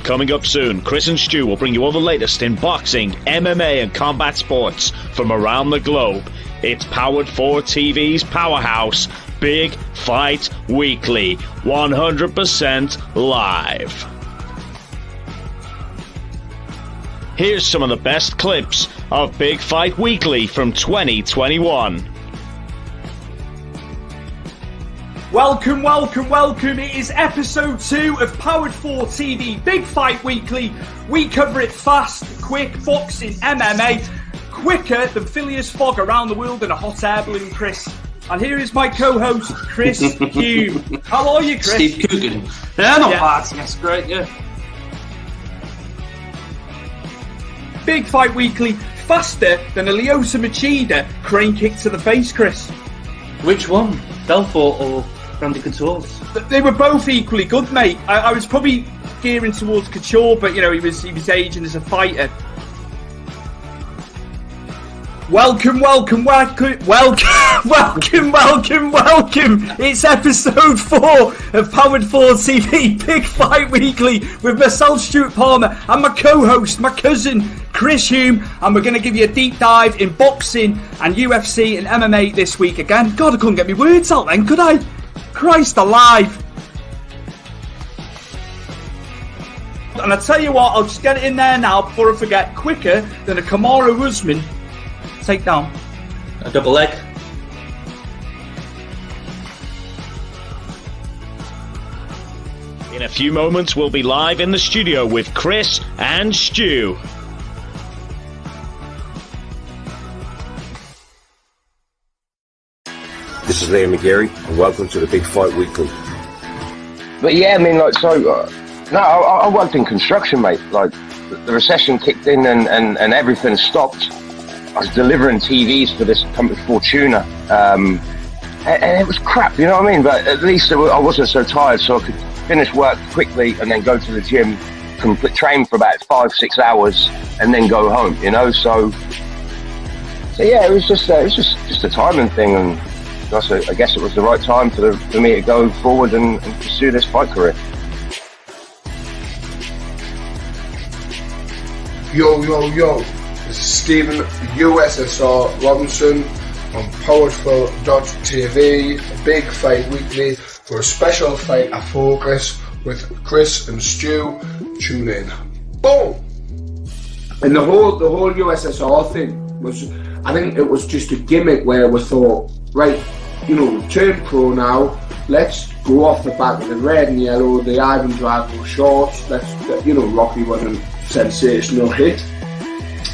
Coming up soon, Chris and Stu will bring you all the latest in boxing, MMA and combat sports from around the globe. It's powered for TV's powerhouse, Big Fight Weekly, 100% live. Here's some of the best clips of Big Fight Weekly from 2021. Welcome, welcome, welcome. It is episode 2 of Powered 4 TV Big Fight Weekly. We cover it fast, quick, boxing, MMA, quicker than Phileas Fogg around the world in a hot air balloon, Chris. And here is my co-host, Chris Hume. How are you, Chris? Steve Coogan. Yeah, not bad. That's great, yeah. Big Fight Weekly, faster than a Lyosa Machida crane kick to the face, Chris. Which one? Belfort or Randy Couture's? They were both equally good, mate. I was probably gearing towards Couture, but you know he was aging as a fighter. Welcome. It's episode 4 of Powered 4 TV Big Fight Weekly with myself, Stuart Palmer, and my co-host, my cousin, Chris Hume, and we're going to give you a deep dive in boxing and UFC and MMA this week again. God, I couldn't get my words out then, could I? Christ alive. And I tell you what, I'll just get it in there now before I forget, quicker than a Kamaru Usman takedown. A double leg. In a few moments, we'll be live in the studio with Chris and Stu. This is Liam McGarry, and welcome to the Big Fight Weekly. But yeah, I mean, I worked in construction, mate. Like, the recession kicked in and everything stopped. I was delivering TVs for this company, Fortuna, and it was crap, you know what I mean? But at least I wasn't so tired, so I could finish work quickly and then go to the gym, train for about 5-6 hours, and then go home, you know? So yeah, it was just a timing thing, and I guess it was the right time for me to go forward and pursue this fight career. Yo. This is Stephen USSR Robinson on powerful.tv, a Big Fight Weekly for a special fight at Focus with Chris and Stu. Tune in. Boom! And the whole USSR thing was, I think it was just a gimmick where we thought, right, you know, turn pro now, let's go off the back of the red and yellow, the Ivan Drago shorts, Rocky wasn't sensational hit.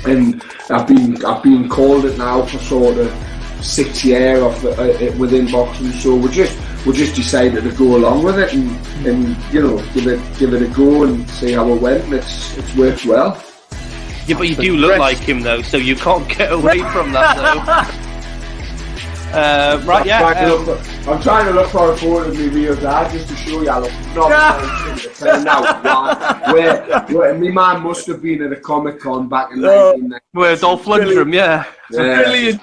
And I've been called it now for sort of 6 years within boxing, so we just decided to go along with it and you know give it a go and see how it went. And it's worked well. Yeah, but you do look like him though, so you can't get away from that though. Right, yeah. I'm trying to look for a photo of me real dad just to show you I look not where my man must have been at a Comic Con back in 1990. Where Dolph Lundgren, yeah. Brilliant.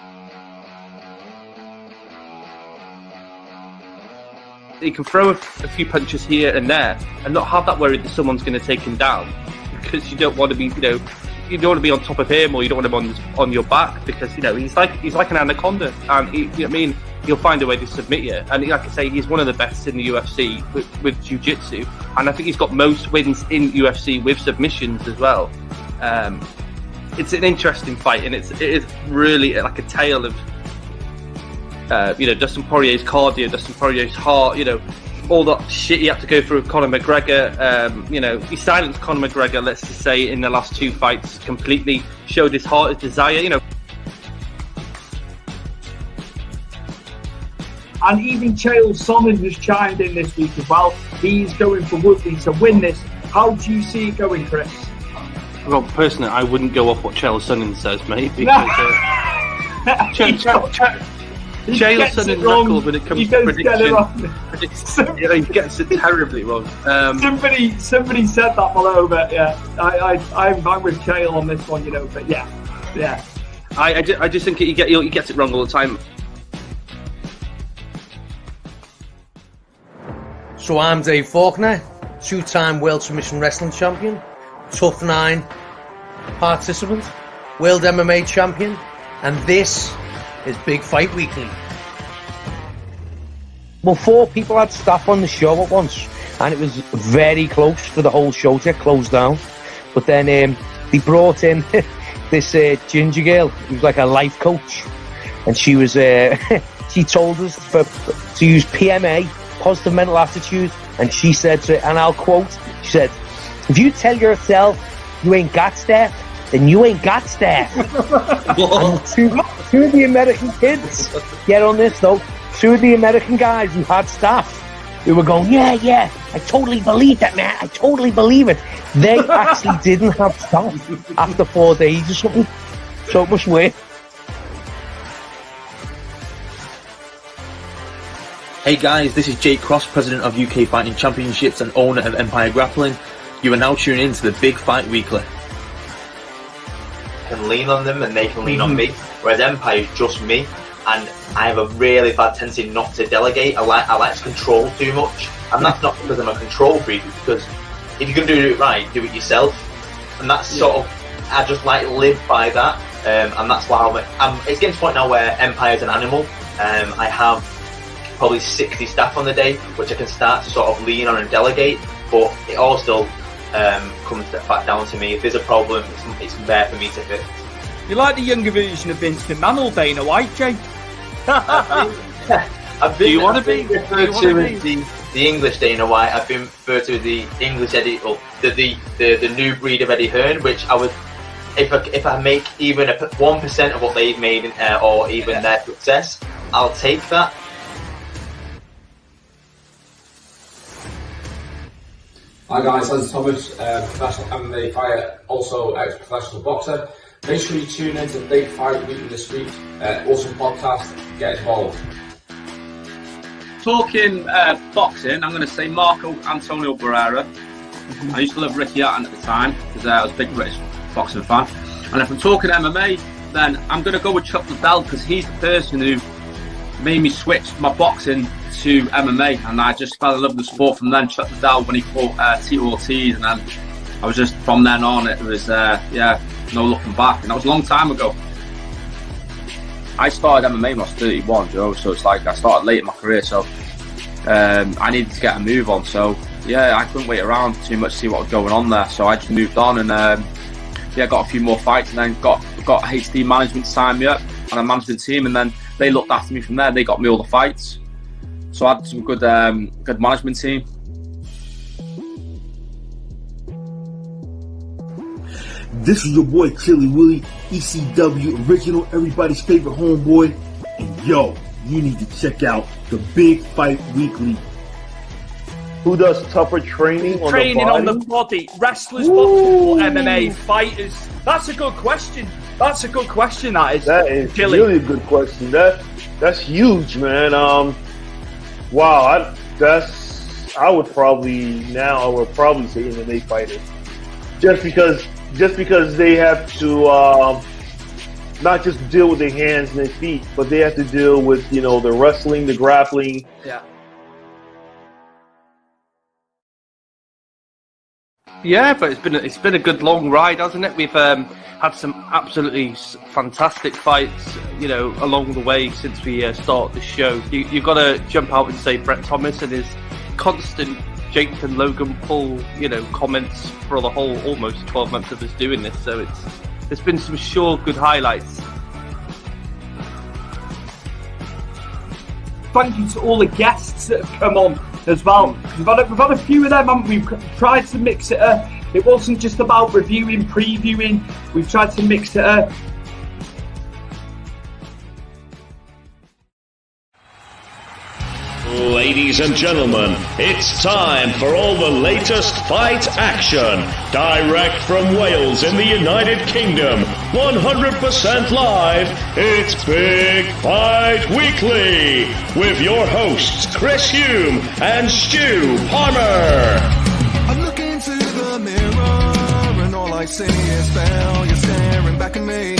He can throw a few punches here and there and not have that worry that someone's going to take him down, because you don't want to be, you don't want to be on top of him, or you don't want him on your back, because he's like an anaconda, and he'll find a way to submit you. And like I say, he's one of the best in the UFC with jiu-jitsu, and I think he's got most wins in UFC with submissions as well. It's an interesting fight, and it is really like a tale of Dustin Poirier's cardio, Dustin Poirier's heart, all that shit he had to go through with Conor McGregor. He silenced Conor McGregor, let's just say, in the last 2 fights completely, showed his heart, his desire, And even Chael Sonnen has chimed in this week as well. He's going for Woodley to win this. How do you see it going, Chris? Well, personally, I wouldn't go off what Chael Sonnen says, mate, because Chael Sonnen's record when it comes to prediction, he gets it terribly wrong. Somebody said that below, but yeah, I'm with Chael on this one, but yeah. I just think he gets it wrong all the time. So I'm Dave Faulkner. two-time World Submission Wrestling Champion, Tough 9 participant, World MMA Champion, and this is Big Fight Weekly. Well, 4 people had staff on the show at once, and it was very close for the whole show to get closed down. But then they brought in this ginger girl who was like a life coach, and she was she told us to use PMA, positive mental attitude, and she said to it, and I'll quote, she said, "If you tell yourself you ain't got staff, then you ain't got staff." And two of the American kids, get on this though, 2 of the American guys who had staff, we were going, yeah, I totally believe that, man. I totally believe it. They actually didn't have staff after 4 days or something. So it must work. Hey guys, this is Jake Cross, President of UK Fighting Championships and owner of Empire Grappling. You are now tuning in to the Big Fight Weekly. I can lean on them and they can lean on me, whereas Empire is just me. And I have a really bad tendency not to delegate. I like to control too much, and that's not because I'm a control freak. It's because if you can do it right, do it yourself, and that's sort of I just like live by that, and that's why it's getting to the point now where Empire's an animal. I have probably 60 staff on the day, which I can start to sort of lean on and delegate, but it all still comes back down to me. If there's a problem, it's there for me to fix. You're like the younger version of Vince McMahon, Dana White, Jay. Do you want to be referred to as the English Dana White? I've been referred to as the English Eddie, or the new breed of Eddie Hearn, which I would, if I make even 1% of what they've made, or even their success, I'll take that. Hi guys, this is Thomas, professional MMA fighter, also ex-professional boxer. Make sure you tune in to Big Fight Weekly this week. Awesome podcast. Get involved. Talking boxing, I'm going to say Marco Antonio Barrera. I used to love Ricky Hatton at the time because I was a big British boxing fan. And if I'm talking MMA, then I'm going to go with Chuck Liddell because he's the person who made me switch my boxing to MMA, and I just fell in love with the sport from then. Chuck Liddell when he fought Tito Ortiz, and then I was just from then on. It was no looking back, and that was a long time ago. I started MMA when I was 31, Joe, so it's like I started late in my career, so I needed to get a move on. So yeah, I couldn't wait around too much to see what was going on there, so I just moved on and got a few more fights, and then got HD management to sign me up on a management team, and then they looked after me from there. They got me all the fights, so I had some good management team. This is your boy Chili Willie, ECW original, everybody's favorite homeboy. And yo, you need to check out the Big Fight Weekly. Who does tougher training on the body? Wrestlers, boxers, or MMA fighters? That's a good question. That is. That is Chili. really a good question. That's huge, man. Wow, I would probably say MMA fighters, just because they have to not just deal with their hands and their feet, but they have to deal with the wrestling, the grappling. Yeah. Yeah, but it's been a good long ride, hasn't it? We've had some absolutely fantastic fights, along the way since we started the show. You've got to jump out and say Brett Thomas and his constant Jake and Logan Paul, comments for the whole almost 12 months of us doing this. So there's been some sure good highlights. Thank you to all the guests that have come on as well. We've had a few of them, and we've tried to mix it up. It wasn't just about reviewing, previewing. We've tried to mix it up. Ladies and gentlemen, it's time for all the latest fight action. Direct from Wales in the United Kingdom, 100% live, it's Big Fight Weekly with your hosts Chris Hume and Stu Palmer. I look into the mirror and all I see is failure staring back at me.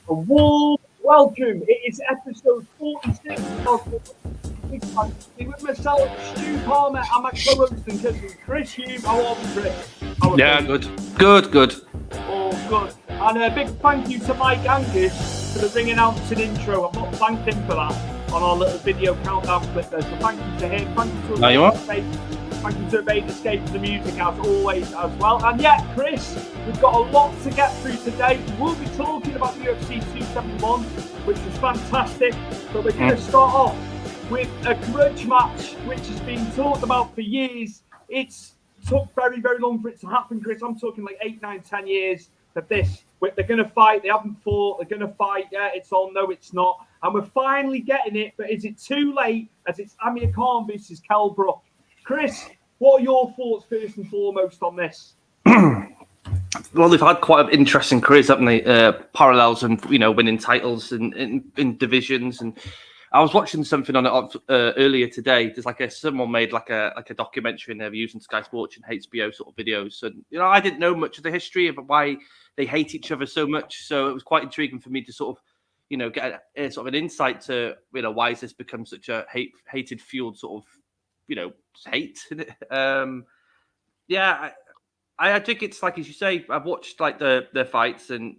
A warm Welcome. It is episode 46 of Big Fight with myself, Stu Palmer, and my co-host and cousin Chris Hume. How are we, Chris? Yeah, good. Good. Oh, good. And a big thank you to Mike Angus for the ring announcing intro. I've not thanked him for that on our little video countdown clip there, so thank you to him. Thank you to Thank you to Evade Escape for the music as always as well. And yeah, Chris, we've got a lot to get through today. We'll be talking about UFC 271, which was fantastic, but we're going to start off with a grudge match, which has been talked about for years. It's took very, very long for it to happen, Chris. I'm talking like 8, 9, 10 years of this. They're going to fight. They haven't fought. They're going to fight. Yeah, it's on. No, it's not. And we're finally getting it, but is it too late as it's Amir Khan versus Kell Brook? Chris, what are your thoughts first and foremost on this? Well, they've had quite an interesting careers, haven't they? Parallels and winning titles in divisions. And I was watching something on it earlier today. There's someone made like a documentary, and they're using Sky Sports and HBO sort of videos. And I didn't know much of the history of why they hate each other so much. So it was quite intriguing for me to sort of get a sort of an insight to why has this become such a hated fueled sort of hate. I think it's like, as you say, I've watched like the fights, and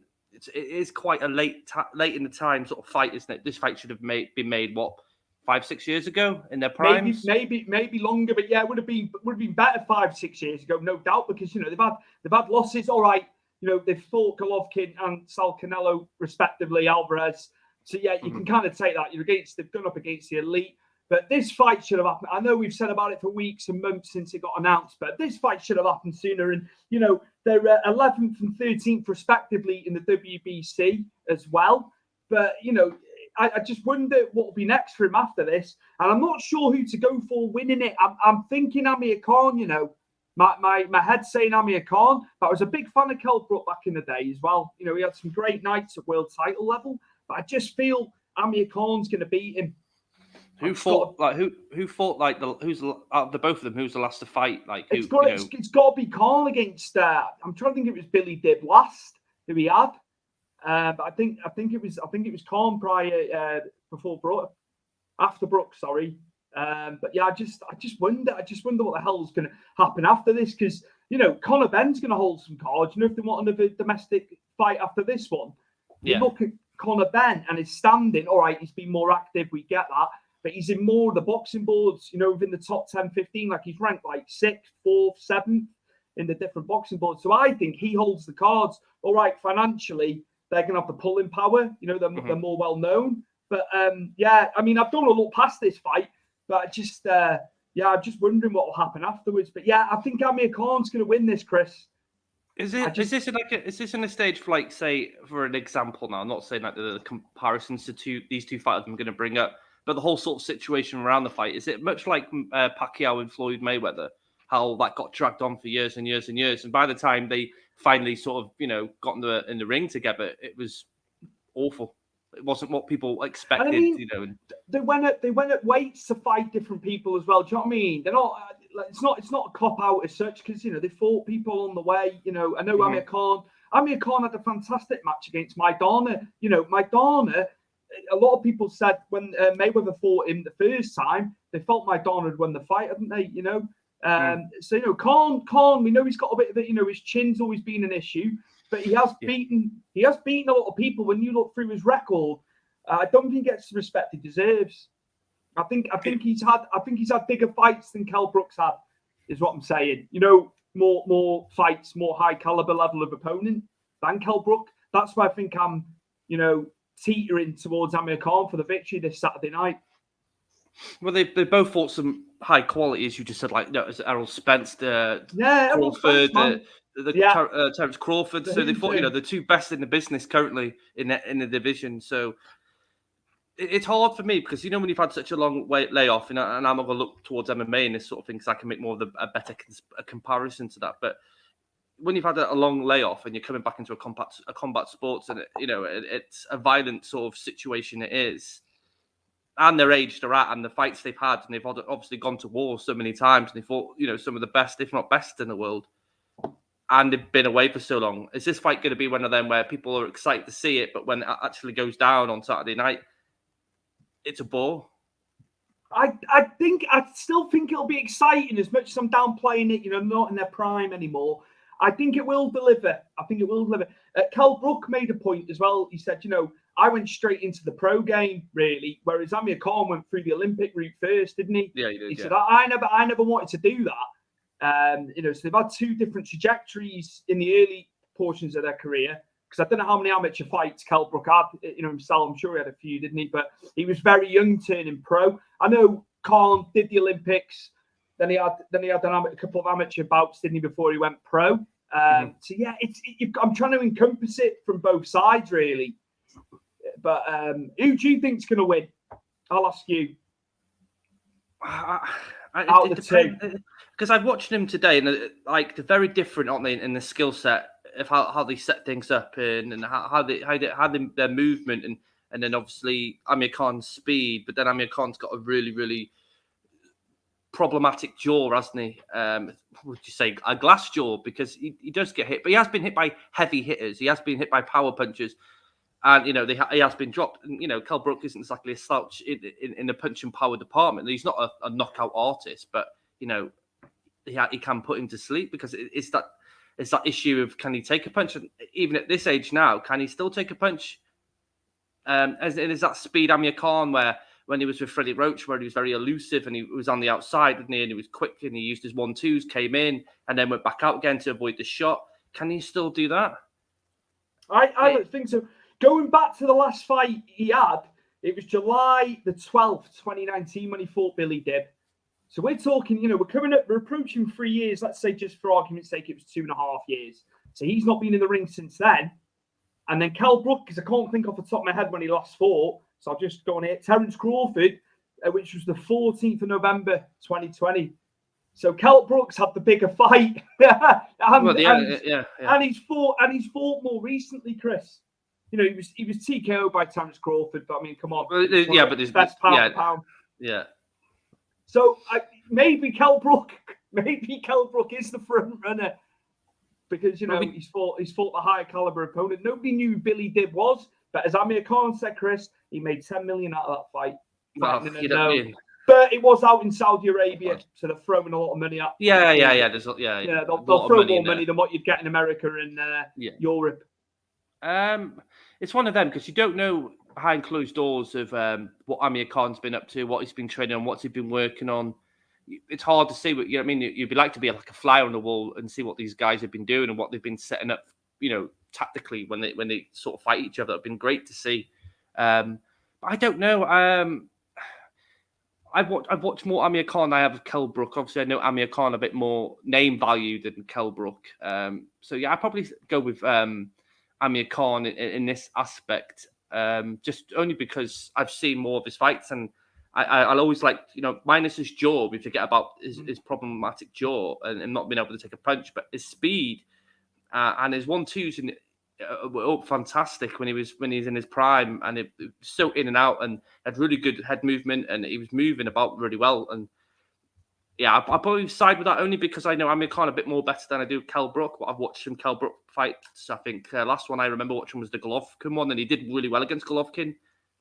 it is quite a late in the time sort of fight, isn't it? This fight should have been made 5-6 years ago in their primes. Maybe longer, but yeah, it would have been better 5-6 years ago, no doubt, because they've had losses. All right, they've fought Golovkin and Sal Canelo respectively, Alvarez. So yeah, you can kind of take that. They've gone up against the elite. But this fight should have happened. I know we've said about it for weeks and months since it got announced, but this fight should have happened sooner. And, they're 11th and 13th respectively in the WBC as well. But, I just wonder what will be next for him after this. And I'm not sure who to go for winning it. I'm thinking Amir Khan, My head's saying Amir Khan. But I was a big fan of Kell Brook back in the day as well. He had some great nights at world title level. But I just feel Amir Khan's going to beat him. Who fought out of the both of them? Who's the last to fight? It's got to be Khan against. I'm trying to think if it was Billy Dibb last who he had, but I think it was Khan prior before Brook, after Brook. Sorry, but yeah, I just wonder what the hell's going to happen after this, because Conor Ben's going to hold some cards. If they want another domestic fight after this one, you look at Conor Ben and his standing. All right, he's been more active. We get that. But he's in more of the boxing boards, within the top 10, 15. Like he's ranked like 6th, 4th, 7th in the different boxing boards. So I think he holds the cards. All right, financially, they're going to have the pulling power. They're more well known. But I don't want to look past this fight. But I'm just wondering what will happen afterwards. But yeah, I think Amir Khan's going to win this, Chris. Is this in a stage for, like, say, for an example now? I'm not saying that the comparisons to these two fighters I'm going to bring up. But the whole sort of situation around the fight, is it much like Pacquiao and Floyd Mayweather, how that got dragged on for years and years and years? And by the time they finally sort of, got in the ring together, it was awful. It wasn't what people expected, They went at weights to fight different people as well. Do you know what I mean? They're not. It's not a cop out as such, because they fought people on the way. I know Amir Khan had a fantastic match against Maidana. Maidana. A lot of people said when Mayweather fought him the first time, they felt Maidana had won the fight, hadn't they? So Khan, we know he's got a bit of it. His chin's always been an issue, but he has beaten a lot of people. When you look through his record, I don't think he gets the respect he deserves. I think he's had bigger fights than Kell Brook's had, is what I'm saying. More fights, more high caliber level of opponent than Kell Brook. That's why I think I'm, teetering towards Amir Khan for the victory this Saturday night. Well, they both fought some high quality, as you just said, like Errol Spence, Crawford, Terrence Crawford. So they fought, the two best in the business currently in the division. So it's hard for me because when you've had such a long layoff, and I'm not going to look towards MMA and this sort of thing, because I can make more of a better comparison to that, but. When you've had a long layoff and you're coming back into a combat sports, and it's a violent sort of situation, it is, and their age they're at, and the fights they've had, and they've obviously gone to war so many times, and they fought some of the best, if not best, in the world. and they've been away for so long. Is this fight going to be one of them where people are excited to see it, but when it actually goes down on Saturday night, it's a bore? I still think it'll be exciting as much as I'm downplaying it, not in their prime anymore. I think it will deliver. Cal Brook made a point as well. He said, I went straight into the pro game, really, whereas Amir Khan went through the Olympic route first, didn't he? Yeah, he did. He said, I never wanted to do that. So they've had two different trajectories in the early portions of their career. Because I don't know how many amateur fights Cal Brook had, himself. I'm sure he had a few, didn't he? But he was very young turning pro. I know Khan did the Olympics. Then he had a couple of amateur bouts, didn't he, before he went pro? So yeah, I'm trying to encompass it from both sides, really. But who do you think's going to win? I'll ask you. Out of the two, because I've watched him today, and they're very different, aren't they, in the skill set of how they set things up and how their movement and then obviously Amir Khan's speed, but then Amir Khan's got a really, really problematic jaw, hasn't he? Would you say a glass jaw? Because he does get hit, but he has been hit by heavy hitters. He has been hit by power punches, and he has been dropped. And Cal Brook isn't exactly a slouch in the punch and power department. He's not a knockout artist, but he can put him to sleep because it's that issue of, can he take a punch? And even at this age now, can he still take a punch? Is that speed Amir Khan, where when he was with Freddie Roach, where he was very elusive and he was on the outside, didn't he? And he was quick and he used his 1-2s, came in and then went back out again to avoid the shot. Can he still do that? I don't think so. Going back to the last fight he had, it was July the 12th, 2019, when he fought Billy Dibb. So we're talking, we're approaching 3 years. Let's say, just for argument's sake, it was 2.5 years. So he's not been in the ring since then. And then Cal Brook, because I can't think off the top of my head when he last fought, so I'll just go on here. Terrence Crawford, which was the 14th of November, 2020. So Cal Brook's had the bigger fight, and he's fought more recently, Chris. He was TKO by Terrence Crawford, but I mean, come on, but there's best pound for pound. Yeah. So maybe Cal Brook is the front runner because he's fought the higher caliber opponent. Nobody knew who Billy Dibb was, but as Amir Khan said, Chris, he made 10 million out of that fight. But it was out in Saudi Arabia, so they're throwing a lot of money at. They'll throw more money than what you'd get in America and Europe. It's one of them because you don't know behind closed doors of what Amir Khan's been up to, what he's been training on, what he's been working on. It's hard to see what I mean. You'd be like to be like a fly on the wall and see what these guys have been doing and what they've been setting up, tactically when they sort of fight each other. It's been great to see. But I don't know. I've watched more Amir Khan than I have of Cal Brook. Obviously, I know Amir Khan a bit more name value than Cal Brook. So yeah, I'd probably go with Amir Khan in this aspect. Just only because I've seen more of his fights, and I'll always like, minus his jaw, we forget about his problematic jaw and not being able to take a punch, but his speed and his 1-2s were up fantastic when he's in his prime, and it was so in and out and had really good head movement, and he was moving about really well. And yeah, I'll probably side with that only because I know Amir Khan a bit more better than I do Cal Brook. But I've watched some Cal Brook fights. I think last one I remember watching was the Golovkin one, and he did really well against Golovkin.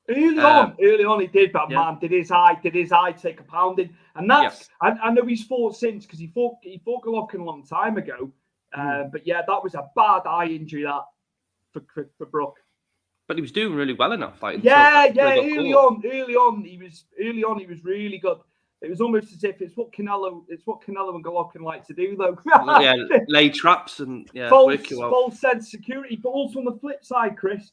Early on he did, but man, did his eye take a pounding? And that's I know he's fought since because he fought Golovkin a long time ago. But yeah, that was a bad eye injury that for Brook. But he was doing really well in that fight. Early on he was really good. It was almost as if it's what Canelo and Golovkin like to do, though. Lay traps and false sense of security. But also on the flip side, Chris,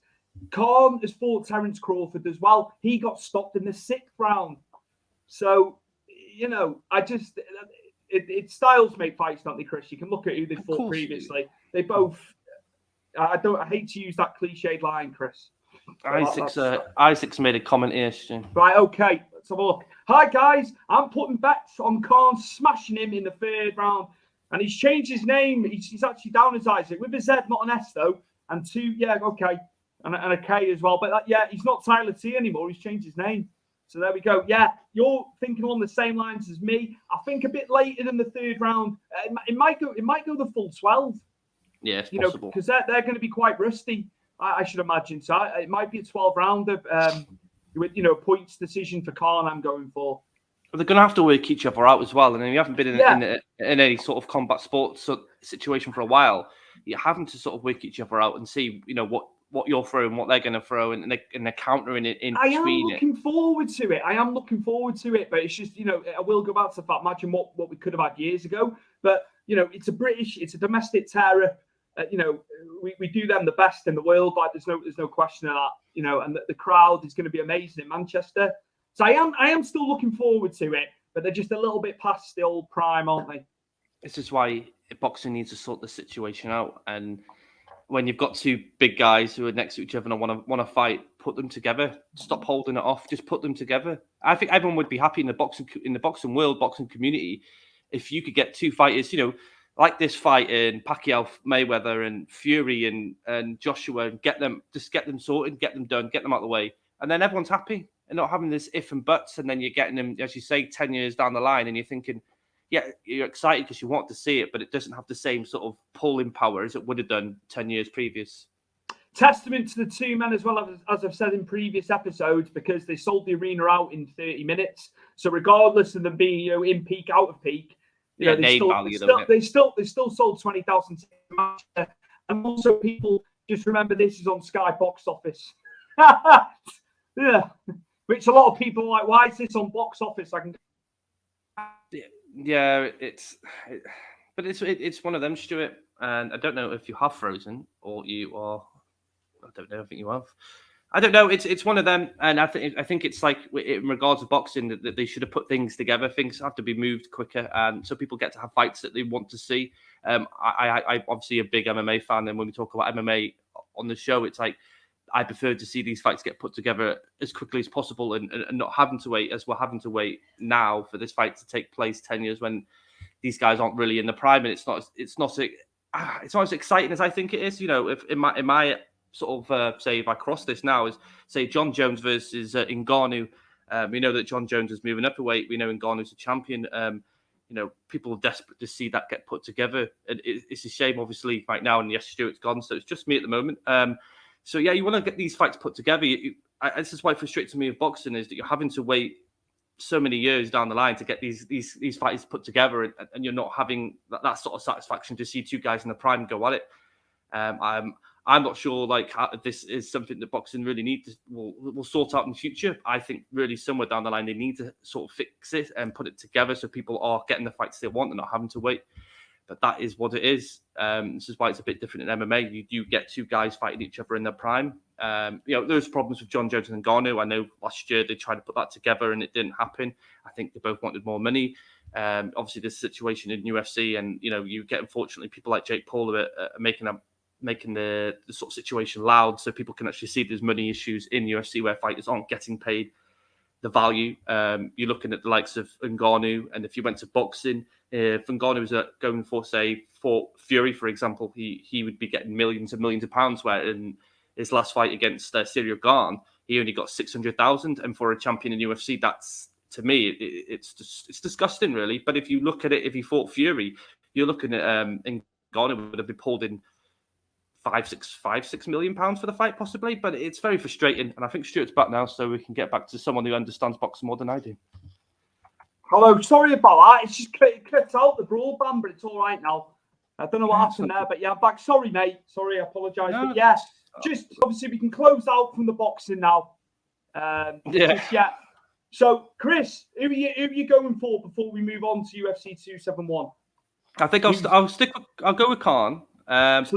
Khan has fought Terrence Crawford as well. He got stopped in the 6th round. So, I just it styles make fights, don't they, Chris? You can look at who they fought previously. They both. I hate to use that cliched line, Chris. Isaac's made a comment here, Stu. Right, okay. Let's have a look. Hi, guys. I'm putting bets on Khan smashing him in the 3rd round. And he's changed his name. He's actually down as Isaac. With a Z, not an S, though. And 2, okay. And a K as well. But he's not Tyler T anymore. He's changed his name. So there we go. Yeah, you're thinking on the same lines as me. I think a bit later than the 3rd round. It might go the full 12. Yeah, it's you possible. because they're going to be quite rusty, I should imagine. So it might be a 12-rounder with points decision for Conor. I'm going for. But they're going to have to work each other out as well. And you haven't been in any sort of combat sports situation for a while. You're having to sort of work each other out and see, what you're throwing, what they're going to throw, and they're countering it in between. I am looking forward to it. But it's just, I will go back to the fact, imagine what we could have had years ago. But, it's a domestic terror. We do them the best in the world. Like there's no question of that, and the crowd is going to be amazing in Manchester. So I am still looking forward to it, but they're just a little bit past the old prime, aren't they? This is why boxing needs to sort the situation out. And when you've got two big guys who are next to each other and want to fight, put them together. Stop holding it off. Just put them together. I think everyone would be happy in the boxing world, boxing community, if you could get two fighters, like this fight in Pacquiao, Mayweather, and Fury and Joshua, and get them sorted, get them done, get them out of the way, and then everyone's happy. And not having this if and buts, and then you're getting them, as you say, 10 years down the line, and you're thinking, yeah, you're excited because you want to see it, but it doesn't have the same sort of pulling power as it would have done 10 years previous. Testament to the two men as well, as I've said in previous episodes, because they sold the arena out in 30 minutes. So regardless of them being in peak, out of peak, they still sold 20,000 tickets. And also, people just remember this is on Sky Box Office. Yeah. Which a lot of people are like, why is this on Box Office? Yeah, it's one of them, Stuart. And I don't know if you have frozen or you are. I don't know. I think you have. I don't know. It's one of them, and I think it's like in regards to boxing that they should have put things together. Things have to be moved quicker, and so people get to have fights that they want to see. I'm obviously a big MMA fan, and when we talk about MMA on the show, it's like I prefer to see these fights get put together as quickly as possible and not having to wait as we're having to wait now for this fight to take place 10 years when these guys aren't really in the prime, and it's not as exciting as I think it is. If in my sort of say if I cross this now is say John Jones versus Ngannou. We know that John Jones is moving up a weight. We know Ngannou's a champion. People are desperate to see that get put together. It's a shame, obviously, right now, and yes, Stuart's gone, so it's just me at the moment. So yeah, you want to get these fights put together. This is why it frustrates me with boxing is that you're having to wait so many years down the line to get these fights put together, and you're not having that sort of satisfaction to see two guys in the prime go at it. I'm not sure how this is something that boxing really needs will sort out in the future. I think really somewhere down the line they need to sort of fix it and put it together so people are getting the fights they want and not having to wait. But that is what it is. This is why it's a bit different in MMA. You do get two guys fighting each other in their prime. There's problems with John Jones and Ngannou. I know last year they tried to put that together and it didn't happen. I think they both wanted more money. Obviously, this situation in UFC, and you get unfortunately people like Jake Paul are making the sort of situation loud, so people can actually see there's money issues in UFC where fighters aren't getting paid the value. You're looking at the likes of Ngannou, and if you went to boxing, if Ngannou was going for Fury, for example, he would be getting millions and millions of pounds, where in his last fight against Cyril Gane, he only got 600,000, and for a champion in UFC, that's, to me, it's disgusting, really. But if you look at it, if he fought Fury, you're looking at Ngannou would have been pulled in £5-6 million for the fight, possibly. But it's very frustrating, and I think Stuart's back now, so we can get back to someone who understands boxing more than I do. Hello, sorry about that. It's just clipped out the broadband, but it's all right now. I don't know what happened there, but yeah, I'm back. Sorry, mate. Sorry, I apologise. No, but yeah, just obviously we can close out from the boxing now. Yeah. So, Chris, who are you going for before we move on to UFC 271? I think I'll go with Khan. So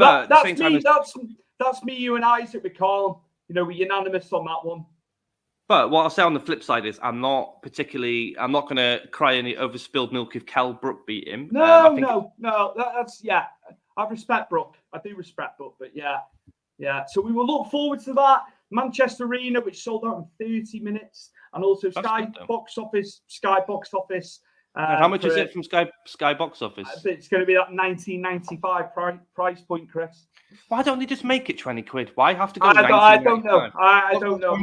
that's me, you, and Isaac with Khan. We're unanimous on that one. But what I'll say on the flip side is I'm not going to cry any over spilled milk if Brook beat him. No. That's I respect Brook. I do respect Brook, but yeah. So we will look forward to that. Manchester Arena, which sold out in 30 minutes, and also Sky Box Office. How much is it from Sky Box Office? It's going to be that $19.95 price point, Chris. Why don't they just make it 20 quid? Why have to go? I don't know. I don't know.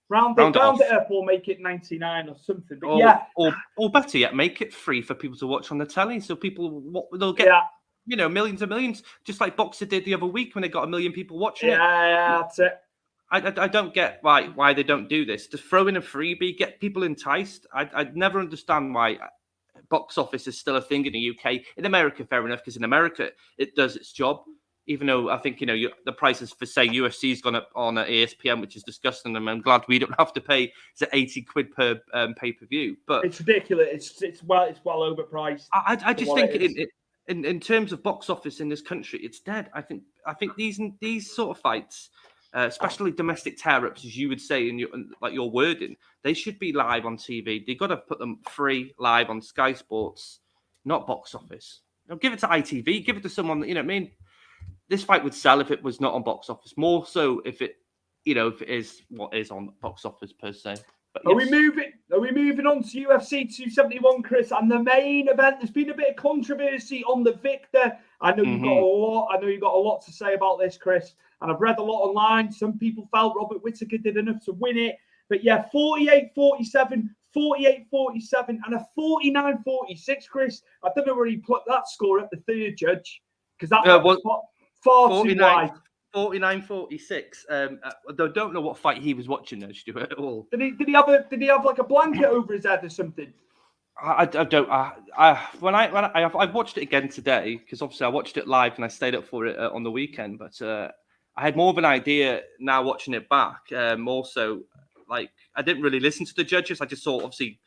Round it up or make it 99 or something. But or better yet, make it free for people to watch on the telly, so people they'll get millions and millions, just like Boxer did the other week when they got 1 million people watching it. Yeah, that's it. I don't get why they don't do this. To throw in a freebie, get people enticed. I'd never understand why box office is still a thing in the UK. In America, fair enough, because in America it does its job. Even though I think the prices for say UFC's gone up on ESPN, which is disgusting, and I'm glad we don't have to pay 80 quid per pay per view. But it's ridiculous. It's well overpriced. I just think in terms of box office in this country, it's dead. I think these sort of fights, especially domestic tear-ups, as you would say in your wording, they should be live on TV. They got to put them free live on Sky Sports, not box office. Give it to ITV. Give it to someone that I mean. This fight would sell if it was not on box office. More so if it is what is on box office per se. But Are we moving on to UFC 271, Chris? And the main event, there's been a bit of controversy on the victor. I know you've got a lot. I know you've got a lot to say about this, Chris. And I've read a lot online. Some people felt Robert Whittaker did enough to win it. But yeah, 48-47, 48-47, and a 49-46, Chris. I don't know where he put that score at the third judge, because that was far too wide. 49-46. I don't know what fight he was watching though, Stuart, at all. Did he have like a blanket over his head or something? I don't. I've watched it again today, because obviously I watched it live and I stayed up for it on the weekend. But I had more of an idea now watching it back. Also, like I didn't really listen to the judges. I just saw obviously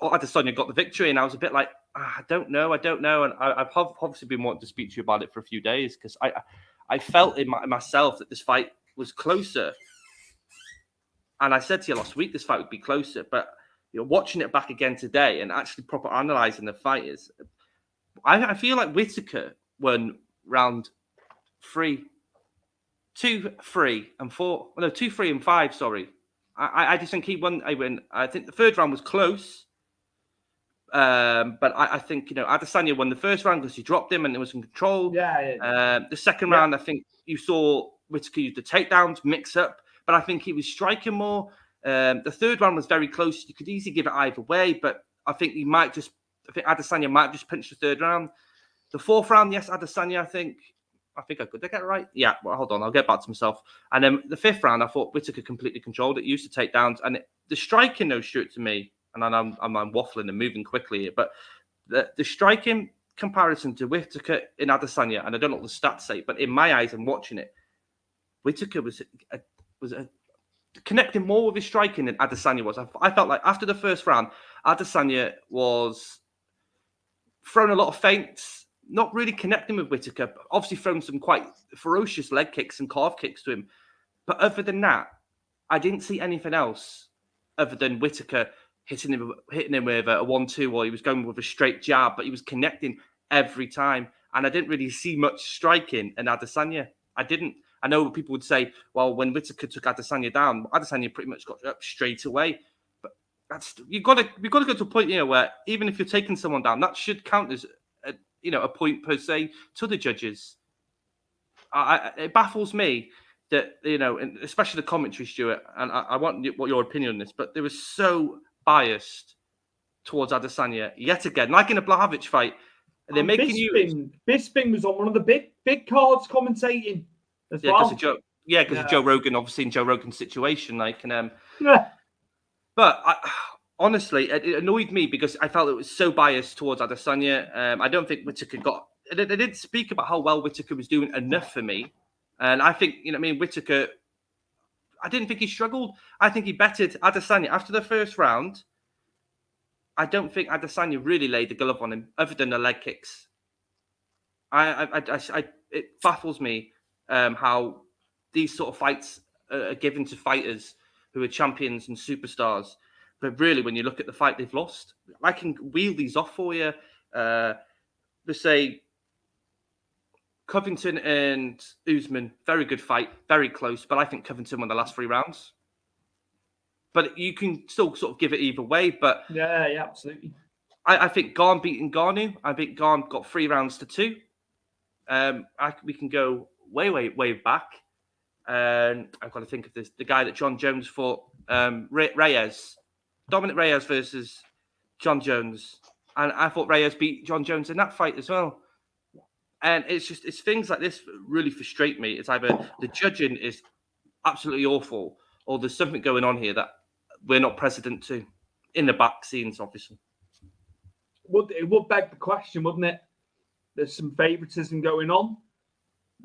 Adesanya got the victory, and I was a bit like, I don't know. And I've obviously been wanting to speak to you about it for a few days, because I felt in myself that this fight was closer. And I said to you last week, this fight would be closer. But watching it back again today and actually proper analysing the fight I feel like Whittaker won round 3, 2, 3, and 4. No, 2, 3, and 5. Sorry, I just think he won. I think the third round was close. But I think Adesanya won the first round because he dropped him and it was in control. The second round, I think you saw Whittaker use the takedowns, mix up, but I think he was striking more. The third round was very close. You could easily give it either way, but I think Adesanya might just pinch the third round. The fourth round, yes, Adesanya. I think I could. Did I get it right? Yeah. Well, hold on, I'll get back to myself. And then the fifth round, I thought Whittaker completely controlled it. Used the takedowns and the striking, no shoot to me. And I'm waffling and moving quickly here, but the striking comparison to Whittaker in Adesanya, and I don't know what the stats say, but in my eyes, and watching it, Whittaker was connecting more with his striking than Adesanya was. I felt like after the first round, Adesanya was throwing a lot of feints, not really connecting with Whittaker, obviously throwing some quite ferocious leg kicks and calf kicks to him. But other than that, I didn't see anything else other than Whittaker hitting him with a 1-2, or he was going with a straight jab, but he was connecting every time. And I didn't really see much striking in Adesanya. I didn't. I know people would say, well, when Whittaker took Adesanya down, Adesanya pretty much got up straight away. But you've got to go to a point where even if you're taking someone down, that should count as a point per se to the judges. It baffles me that especially the commentary, Stuart, and I want what your opinion on this, but there was so biased towards Adesanya yet again, like in a Blachowicz fight. And they're making Bisping was on one of the big cards commentating as well. Because of Joe Rogan, obviously in Joe Rogan's situation, But honestly, it annoyed me because I felt it was so biased towards Adesanya. I don't think Whittaker they didn't speak about how well Whittaker was doing enough for me. And I think, Whittaker, I didn't think he struggled. I think he bettered Adesanya after the first round. I don't think Adesanya really laid the glove on him, other than the leg kicks. It baffles me how these sort of fights are given to fighters who are champions and superstars. But really, when you look at the fight they've lost, I can wheel these off for you. Let's say Covington and Usman, very good fight, very close, but I think Covington won the last 3 rounds. But you can still sort of give it either way. But yeah, absolutely. I think Garn beating Garnu. I think Garn got 3 rounds to 2. We can go way back. I've got to think of this. The guy that John Jones fought, Reyes. Dominic Reyes versus John Jones. And I thought Reyes beat John Jones in that fight as well. And it's things like this that really frustrate me. It's either the judging is absolutely awful, or there's something going on here that we're not precedent to in the back scenes, obviously. It would beg the question, wouldn't it? There's some favouritism going on.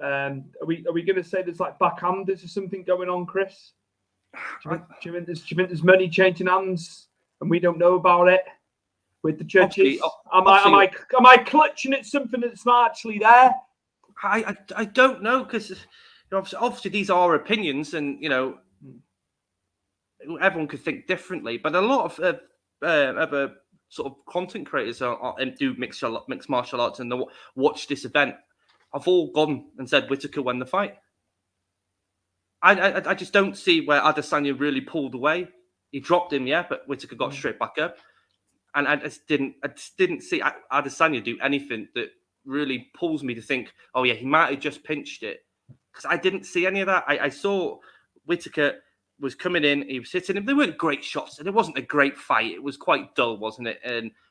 Are we going to say there's like backhanders or something going on, Chris? Do you think there's money changing hands and we don't know about it with the judges? Am I clutching at something that's not actually there? I don't know, because obviously these are opinions, and everyone could think differently. But a lot of other sort of content creators do mixed martial arts and watch this event. I've all gone and said Whittaker won the fight. I just don't see where Adesanya really pulled away. He dropped him, yeah, but Whittaker got straight back up. And I just didn't see Adesanya do anything that really pulls me to think, oh yeah, he might have just pinched it. Because I didn't see any of that. I saw Whittaker was coming in, he was hitting him. They weren't great shots, and it wasn't a great fight. It was quite dull, wasn't it?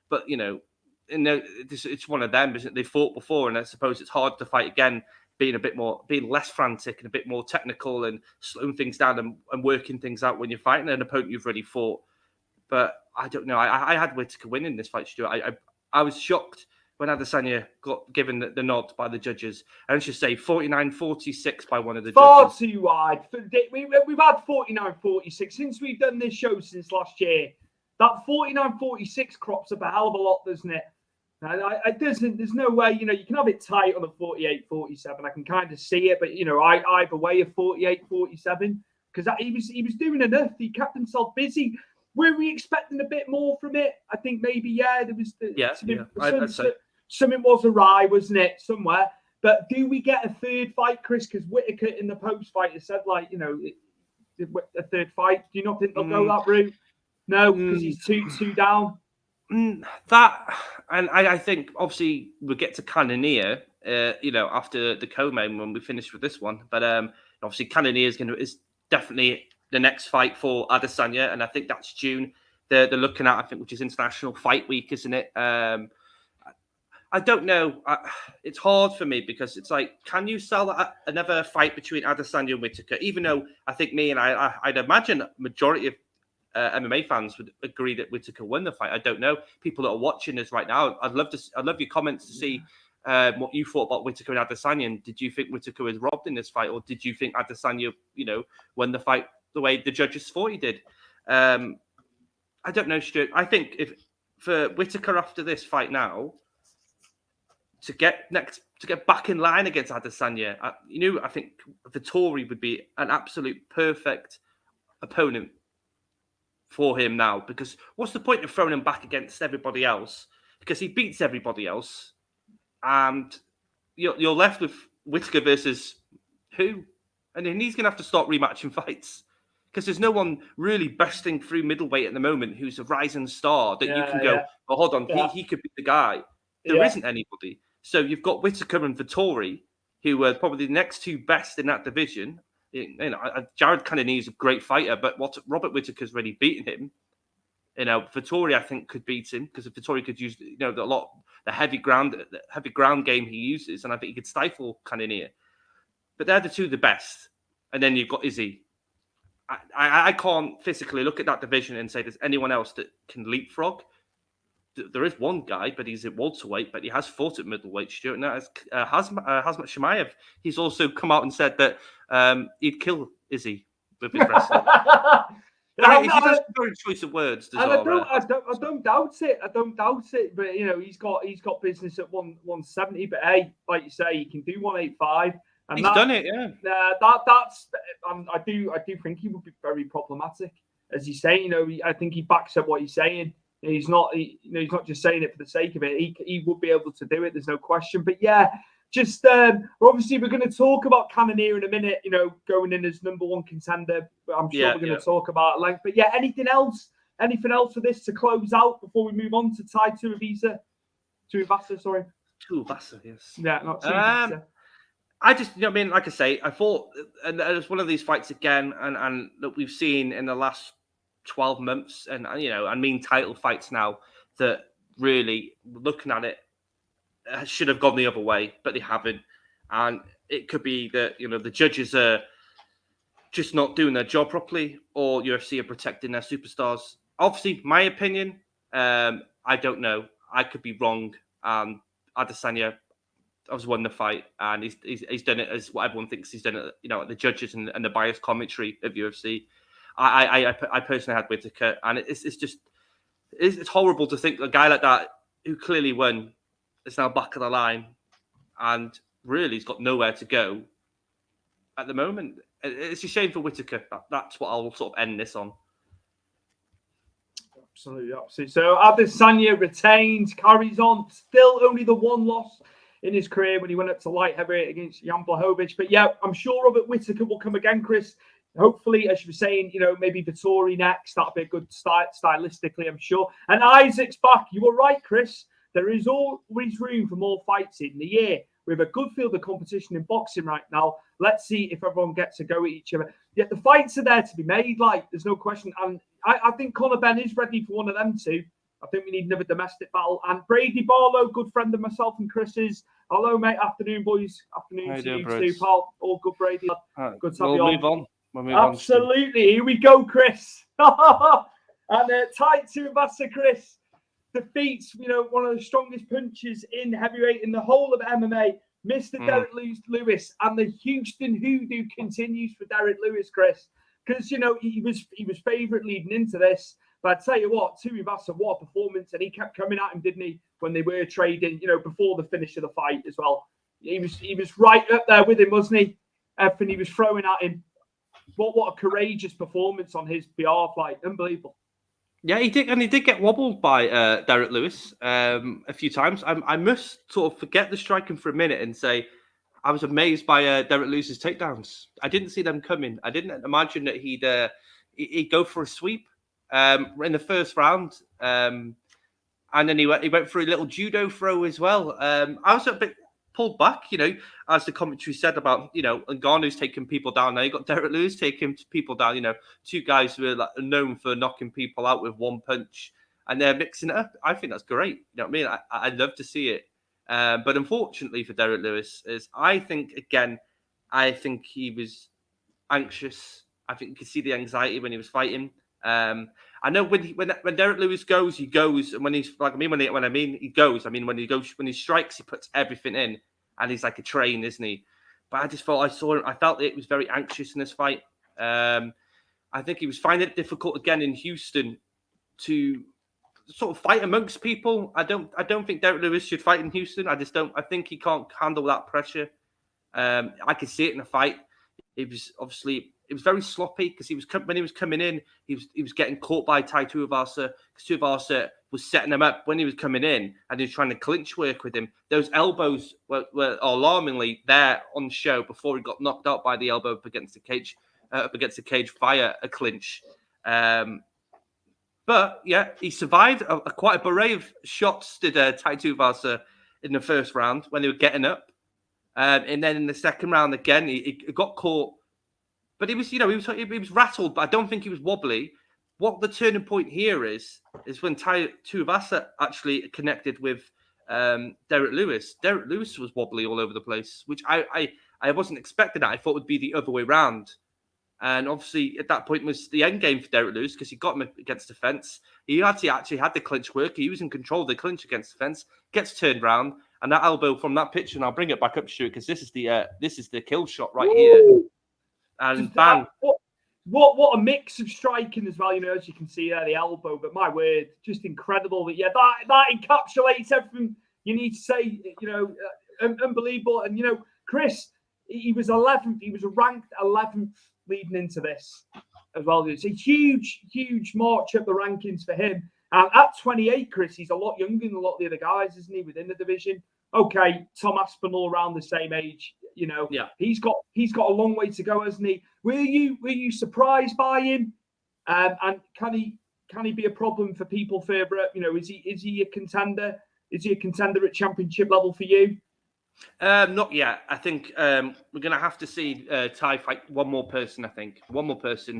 But it's one of them, isn't it? They fought before, and I suppose it's hard to fight again, being less frantic and a bit more technical and slowing things down and working things out when you're fighting an opponent you've already fought. But I don't know. I had Whittaker winning this fight, Stuart. I was shocked when Adesanya got given the nod by the judges. I should say 49-46 by one of the judges. Far too wide. We've had 49-46 since we've done this show since last year. That 49-46 crops up a hell of a lot, doesn't it? There's no way, you can have it tight on a 48-47. I can kind of see it, but, either way of 48-47, because he was doing enough. He kept himself busy. Were we expecting a bit more from it? I think maybe, there was something was awry, wasn't it, somewhere? But do we get a third fight, Chris? Because Whittaker in the post fight has said, a third fight. Do you not think they'll go that route? No, because he's two down. I think obviously we'll get to Cannonier, after the co-main when we finish with this one. But obviously Cannonier is definitely the next fight for Adesanya, and I think that's June. They're looking at, I think, which is International Fight Week, isn't it? I don't know. It's hard for me because it's like, can you sell another fight between Adesanya and Whittaker? Even though I think I'd imagine majority of MMA fans would agree that Whittaker won the fight. I don't know. People that are watching this right now, I'd love your comments to see what you thought about Whittaker and Adesanya. And did you think Whittaker was robbed in this fight, or did you think Adesanya, won the fight the way the judges thought he did? I don't know, Stuart. I think if for Whittaker after this fight now to get back in line against Adesanya, I think Vettori would be an absolute perfect opponent for him now, because what's the point of throwing him back against everybody else? Because he beats everybody else, and you're left with Whittaker versus who? And then he's going to have to start rematching fights, because there's no one really bursting through middleweight at the moment who's a rising star that you can go, oh, hold on, he could be the guy. There isn't anybody. So you've got Whittaker and Vettori, who are probably the next two best in that division. Jared Cannonier is a great fighter, but Robert Whittaker's already beaten him. Vettori, I think, could beat him, because if Vettori could use the heavy ground game he uses, and I think he could stifle Cannonier. But they're the best. And then you've got Izzy. I can't physically look at that division and say there's anyone else that can leapfrog. There is one guy, but he's at welterweight, but he has fought at middleweight, Stuart, and that is Khamzat Chimaev. He's also come out and said that he'd kill Izzy with his wrestling. He has very choice of words. I don't doubt it. I don't doubt it. But he's got business at 170. But hey, like you say, he can do 185. And he's done it, yeah. That's. I do think he would be very problematic, as he's saying. I think he backs up what he's saying. He's not just saying it for the sake of it. He would be able to do it. There's no question. But yeah, just obviously we're going to talk about Cannonier in a minute. Going in as number one contender. I'm sure we're going to talk about at length. But yeah, anything else for this to close out before we move on to Tuivasa? Sorry, Tuivasa. Yes. Yeah, not Tuivasa. I just, like I say, I thought, and it's one of these fights again, and that we've seen in the last 12 months, and title fights now, that really, looking at it, should have gone the other way, but they haven't. And it could be that, the judges are just not doing their job properly, or UFC are protecting their superstars. Obviously, my opinion, I don't know. I could be wrong. Adesanya has won the fight, and he's done it as what everyone thinks he's done it. The judges and the biased commentary of UFC. I personally had Whittaker, and it's horrible to think a guy like that who clearly won is now back of the line, and really he's got nowhere to go at the moment. It's a shame for Whittaker. That's what I'll sort of end this on. Absolutely. So Adesanya retains, carries on. Still only the one loss in his career when he went up to light heavyweight against Jan Blachowicz. But yeah, I'm sure Robert Whittaker will come again, Chris. Hopefully, as you were saying, maybe Vettori next. That'd be a good start stylistically, I'm sure. And Isaac's back. You were right, Chris. There is always room for more fights in the year. We have a good field of competition in boxing right now. Let's see if everyone gets to go at each other. Yet the fights are there to be made, there's no question. And I think Conor Ben is ready for one of them too. I think we need another domestic battle. And Brady Barlow, good friend of myself and Chris's. Hello, mate. Afternoon, boys. Afternoon to you too, pal. All good, Brady. Good to have you on. We'll move Absolutely. Here we go, Chris. And tight Tuivasa, Chris. Defeats, one of the strongest punches in heavyweight in the whole of MMA, Mr. Derek Lewis, and the Houston hoodoo continues for Derek Lewis, Chris, because he was favourite leading into this. But I tell you what, Tuivasa, what a performance, and he kept coming at him, didn't he? When they were trading, before the finish of the fight as well. He was right up there with him, wasn't he? And he was throwing at him. What a courageous performance on his behalf, unbelievable. Yeah, he did, and he did get wobbled by Derek Lewis a few times. I must sort of forget the striking for a minute and say I was amazed by Derek Lewis's takedowns. I didn't see them coming. I didn't imagine that he'd go for a sweep in the first round, and then he went for a little judo throw as well. I was a bit pulled back, as the commentary said about, Ngannou's taking people down. Now you got Derek Lewis taking people down, two guys who are known for knocking people out with one punch, and they're mixing it up. I think that's great. You know what I mean? I'd love to see it. But unfortunately for Derek Lewis, I think he was anxious. I think you could see the anxiety when he was fighting. I know when Derek Lewis goes, he goes, and when he's he goes. I mean, when he strikes, he puts everything in, and he's like a train, isn't he? But I just thought I felt it was very anxious in this fight. I think he was finding it difficult again in Houston to sort of fight amongst people. I don't think Derek Lewis should fight in Houston. I think he can't handle that pressure. I could see it in the fight. It was very sloppy because when he was coming in, he was getting caught by Tuivasa because Tuivasa was setting him up when he was coming in, and he was trying to clinch work with him. Those elbows were alarmingly there on show before he got knocked out by the elbow up against the cage via a clinch. But yeah, he survived quite a beret of shots. Did Tuivasa in the first round when they were getting up, and then in the second round again, he got caught. But he was rattled, but I don't think he was wobbly. What the turning point here is when Tuivasa actually connected with Derek Lewis. Derek Lewis was wobbly all over the place, which I wasn't expecting that. I thought it would be the other way around. And obviously, at that point was the end game for Derek Lewis because he got him against the fence. He actually had the clinch work. He was in control of the clinch against the fence. Gets turned round, and that elbow from that picture, and I'll bring it back up, Stuart, because this is the kill shot right here. And bang. What a mix of striking as well, as you can see there, the elbow, but my word, just incredible. But yeah, that encapsulates everything you need to say, unbelievable. And, Chris, he was 11th. He was ranked 11th leading into this as well. It's a huge, huge march up the rankings for him. And at 28, Chris, he's a lot younger than a lot of the other guys, isn't he, within the division? Okay, Tom Aspinall around the same age, Yeah. He's got a long way to go, hasn't he? Were you surprised by him? And can he be a problem for people further up? Is he a contender? Is he a contender at championship level for you? Not yet. I think we're going to have to see Ty fight one more person.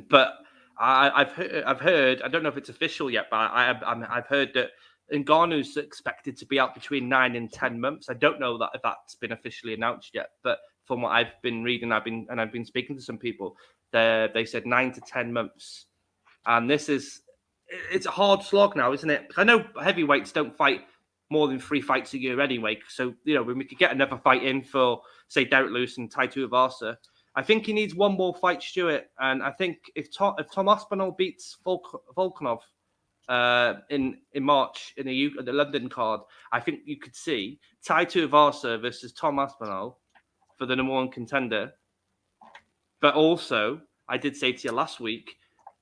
But I've heard. I don't know if it's official yet, but I've heard that Ngannou's expected to be out between 9 and 10 months. I don't know if that's been officially announced yet, but from what I've been reading, I've been speaking to some people. They said 9 to 10 months, and it's a hard slog now, isn't it? I know heavyweights don't fight more than 3 fights a year anyway. So when we could get another fight in for, say, Derek Lewis and Tai Tuivasa, I think he needs one more fight, Stuart. And I think if Tom Aspinall beats Volkanov in March in the London card, I think you could see Tai Tuivasa versus Tom Aspinall for the number 1 contender. But also, I did say to you last week,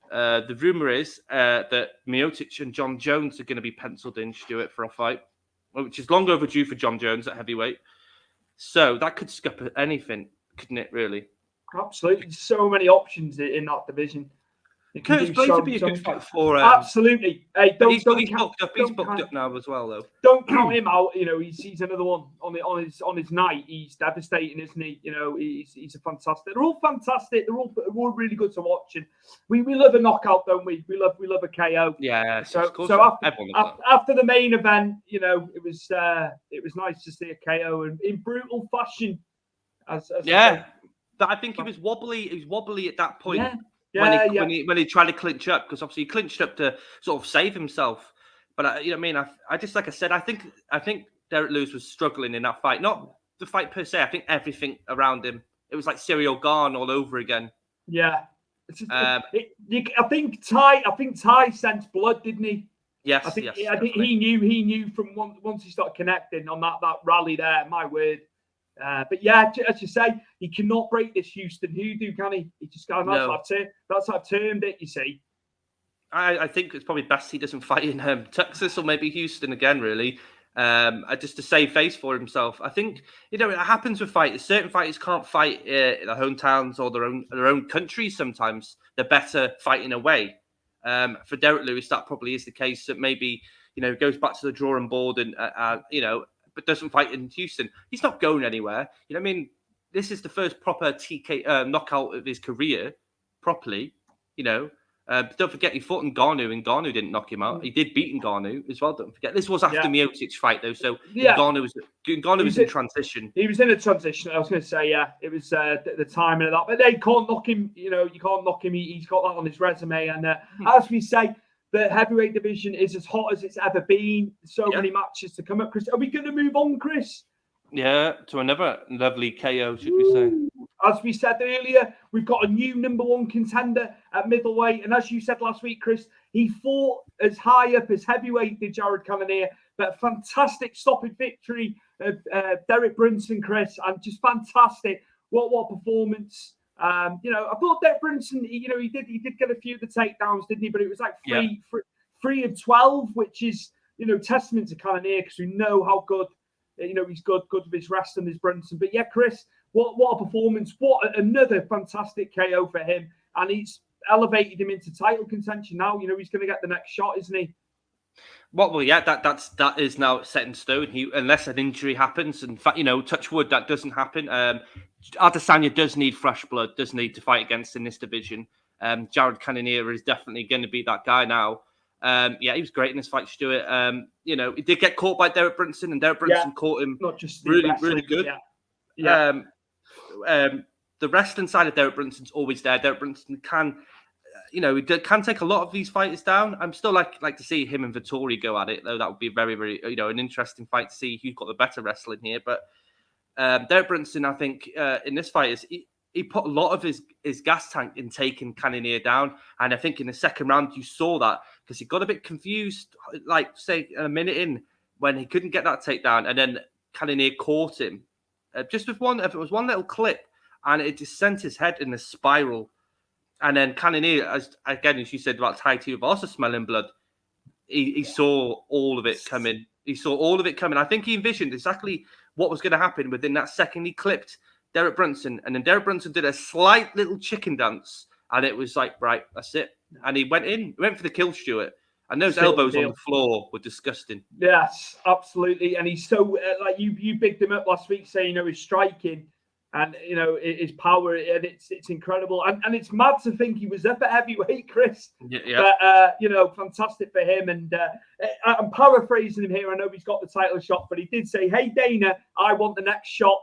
the rumor is that Miocic and John Jones are going to be penciled in, Stuart, for a fight, which is long overdue for John Jones at heavyweight. So that could scupper anything, couldn't it, really? Absolutely. So many options in that division. Curtis Blades would be a good fight for... absolutely. Hey, he's booked up. He's booked up now as well, though. Don't count him out. He's another one on his night. He's devastating, isn't he? He's a fantastic. They're all fantastic. They're all really good to watch. And we love a knockout, don't we? We love a KO. Yeah. So after the main event, it was nice to see a KO in brutal fashion. But I think he was wobbly. He was wobbly at that point. When he tried to clinch up, because obviously he clinched up to sort of save himself. But I just, like I said, I think Derek Lewis was struggling in that fight. Not the fight per se. I think everything around him. It was like Cyril Gane all over again. Yeah. I think Ty sensed blood, didn't he? Yes. I think he knew from once he started connecting on that rally there. My word. But yeah, as you say, he cannot break this Houston hoodoo, can he? He just got that's how I've termed it, you see. I think it's probably best he doesn't fight in Texas or maybe Houston again, really. Just to save face for himself. I think, it happens with fighters. Certain fighters can't fight in their hometowns or their own countries sometimes. They're better fighting away. For Derek Lewis, that probably is the case, that maybe, goes back to the drawing board and, but doesn't fight in Houston. He's not going anywhere. This is the first proper TK knockout of his career, properly. But don't forget he fought in Ngannou, and Ngannou didn't knock him out. He did beat Ngannou as well. Don't forget this was after Miocic fight though, so Ngannou was in transition. He was in a transition. I was going to say, it was the timing of that, but they can't knock him. You can't knock him. He's got that on his resume, and as we say, the heavyweight division is as hot as it's ever been. So many matches to come up. Chris, are we going to move on, Chris? Yeah, to another lovely KO, should we say? As we said earlier, we've got a new number 1 contender at middleweight. And as you said last week, Chris, he fought as high up as heavyweight, did Jared Cannonier. But a fantastic stoppage victory of Derek Brunson, Chris. And just fantastic. What performance. I thought Derek Brunson, he did get a few of the takedowns, didn't he? But it was like three of 12, which is, testament to Cannonier, because we know how good, he's good with his wrestling, his Brunson. But yeah, Chris, what a performance. What another fantastic KO for him. And he's elevated him into title contention now. He's going to get the next shot, isn't he? Well, yeah, that is now set in stone. Unless an injury happens, and touch wood, that doesn't happen. Adesanya does need fresh blood, does need to fight against in this division. Jared Cannonier is definitely going to be that guy now. He was great in this fight, Stuart. He did get caught by Derek Brunson, and Derek Brunson caught him not just really good. The wrestling side of Derek Brunson's always there. Derek Brunson can take a lot of these fighters down. I'm still like to see him and Vettori go at it, though. That would be very, very, an interesting fight to see who's got the better wrestling here. But Derek Brunson, I think, in this fight, he put a lot of his gas tank in taking Cannonier down. And I think in the second round, you saw that because he got a bit confused, like, say, a minute in when he couldn't get that takedown. And then Cannonier caught him just with one little clip, and it just sent his head in a spiral. And then Cannonier, as you said about Tai Tuivasa smelling blood, he saw all of it coming. I think he envisioned exactly what was going to happen within that second. He clipped Derek Brunson, and then Derek Brunson did a slight little chicken dance, and it was like, right, that's it. And he went for the kill, Stuart. And those elbows on the floor were disgusting. Yes, absolutely. And he's so, like you bigged him up last week saying, he's striking. And his power, and it's incredible, and it's mad to think he was up at heavyweight, Chris. Yeah. But fantastic for him. And I'm paraphrasing him here. I know he's got the title shot, but he did say, "Hey Dana, I want the next shot."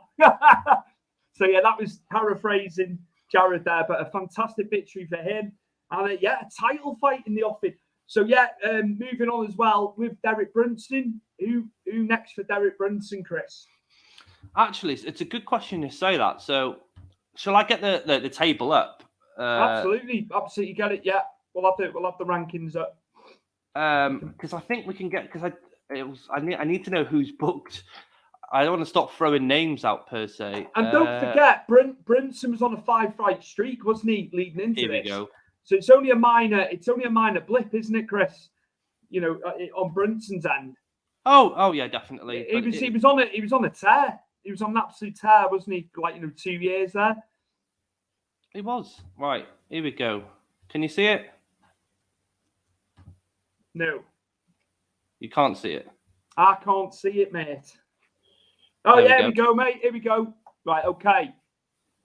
So yeah, that was paraphrasing Jared there, but a fantastic victory for him, and a title fight in the offing. So moving on as well with Derek Brunson. Who next for Derek Brunson, Chris? Actually, it's a good question to say that. So, shall I get the table up? Absolutely get it. Yeah, we'll have the rankings up. Because I think we can get I need to know who's booked. I don't want to stop throwing names out per se. And don't forget, Brunson was on a 5-fight streak, wasn't he, leading into this? Here we go. So it's only a minor blip, isn't it, Chris? On Brunson's end. Oh yeah, definitely. He was on a tear. He was on an absolute tear, wasn't he? 2 years there. He was. Right, here we go. Can you see it? No. You can't see it? I can't see it, mate. Oh, here we go, mate. Here we go. Right, okay.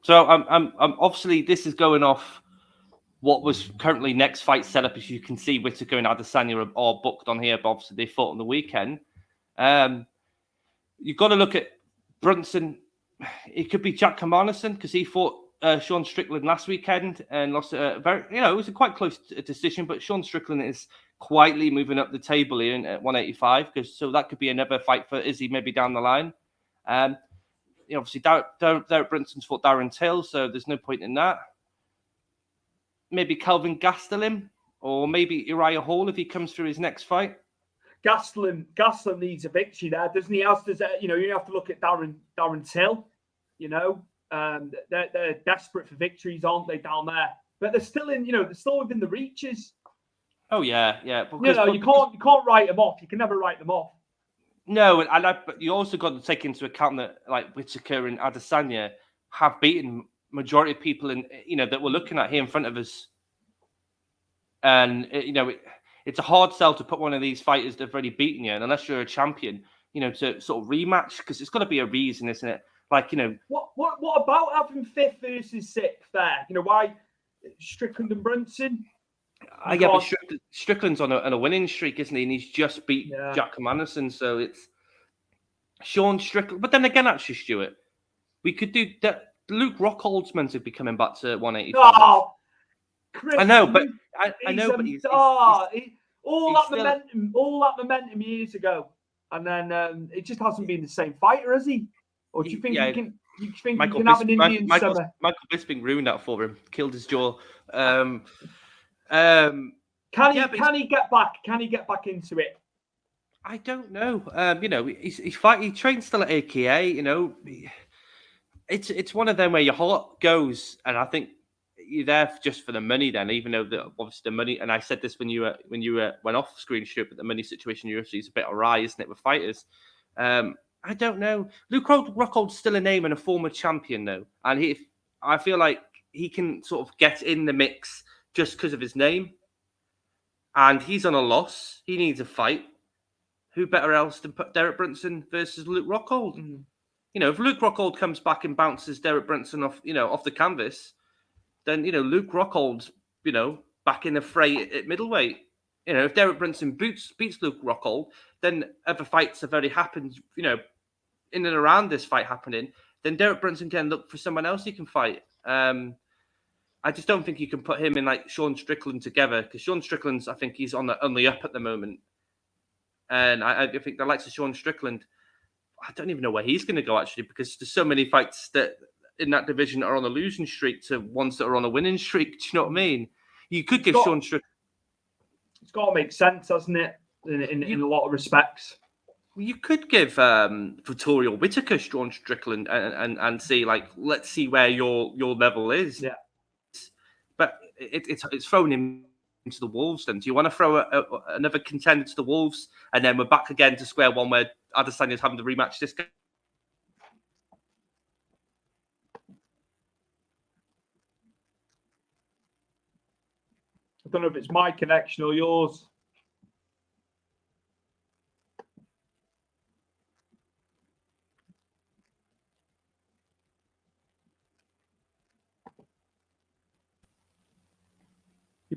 So I'm obviously this is going off what was currently next fight setup. As you can see, Whittaker and Adesanya are booked on here, but obviously they fought on the weekend. You've got to look at Brunson. It could be Jack Hermanson because he fought Sean Strickland last weekend and lost it was a quite close decision, but Sean Strickland is quietly moving up the table here at 185, so that could be another fight for Izzy maybe down the line. Obviously Derek Brunson's fought Darren Till, so there's no point in that. Maybe Kelvin Gastelum or maybe Uriah Hall if he comes through his next fight. Gastelum needs a victory there, doesn't he? You have to look at Darren Till. They're desperate for victories, aren't they, down there? But they're still within the reaches. Oh yeah. You can't write them off. You can never write them off. No, but you also got to take into account that like Whittaker and Adesanya have beaten majority of people that we're looking at here in front of us, and it's a hard sell to put one of these fighters that have already beaten you, and unless you're a champion, to sort of rematch, because it's got to be a reason, isn't it? Like what about having 5th versus 6th there? Why Strickland and Brunson? But Strickland's on a winning streak, isn't he? And he's just beat Jack Hermanson, so it's Sean Strickland. But then again, actually, Stuart, we could do that. Luke Rockhold's meant to be coming back to 185. Oh, Chris, I know, but he's all that momentum years ago, and then it just hasn't been the same fighter, has he? Or do you think you can have an Indian summer? Michael Bisping ruined that for him, killed his jaw. Can he get back? Can he get back into it? I don't know. He trains still at AKA. It's one of them where your heart goes, and I think you're there just for the money. Then, even though obviously the money, and I said this when you went off screen shoot, but the money situation in UFC is a bit awry, isn't it, with fighters? I don't know. Luke Rockhold's still a name and a former champion, though, and I feel like he can sort of get in the mix just because of his name. And he's on a loss. He needs a fight. Who better else than put Derek Brunson versus Luke Rockhold? Mm. If Luke Rockhold comes back and bounces Derek Brunson off the canvas, then Luke Rockhold's back in the fray at middleweight. If Derek Brunson beats Luke Rockhold, then other fights have already happened. In and around this fight happening, then Derek Brunson can look for someone else he can fight. I just don't think you can put him in like Sean Strickland together, because Sean Strickland's, I think he's on the up at the moment. And I think the likes of Sean Strickland, I don't even know where he's going to go, actually, because there's so many fights that in that division are on a losing streak to ones that are on a winning streak. Do you know what I mean? You could give Sean Strickland... It's got to make sense, hasn't it, in a lot of respects? You could give Vittorio Whittaker Sean Strickland and see, like, let's see where your level is. Yeah. But it's thrown him into the Wolves then. Do you want to throw another contender to the Wolves, and then we're back again to square one where Adesanya's having to rematch this guy? I don't know if it's my connection or yours.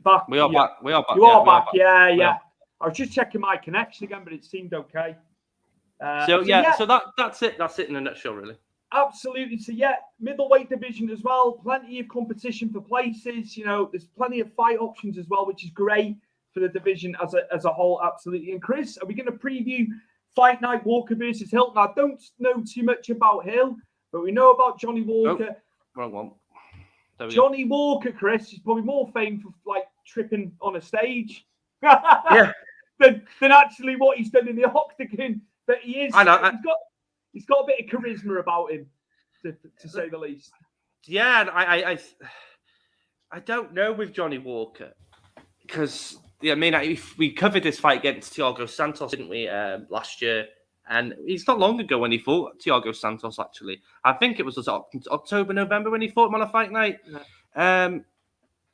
You're back. We are back. We are back. You are back. Yeah. I was just checking my connection again, but it seemed okay. So that's it. That's it in a nutshell, really. Absolutely. So middleweight division as well. Plenty of competition for places. There's plenty of fight options as well, which is great for the division as a whole. Absolutely. And Chris, are we going to preview Fight Night Walker versus Hill? Now, I don't know too much about Hill, but we know about Johnny Walker. Wrong one. Johnny Walker, Chris, is probably more famed for tripping on a stage than actually what he's done in the octagon. But he is. I know. He's got a bit of charisma about him, to say the least. Yeah, and I don't know with Johnny Walker because we covered this fight against Thiago Santos, didn't we, last year? And it's not long ago when he fought Thiago Santos, actually. I think it was October, November when he fought him on a fight night. Yeah.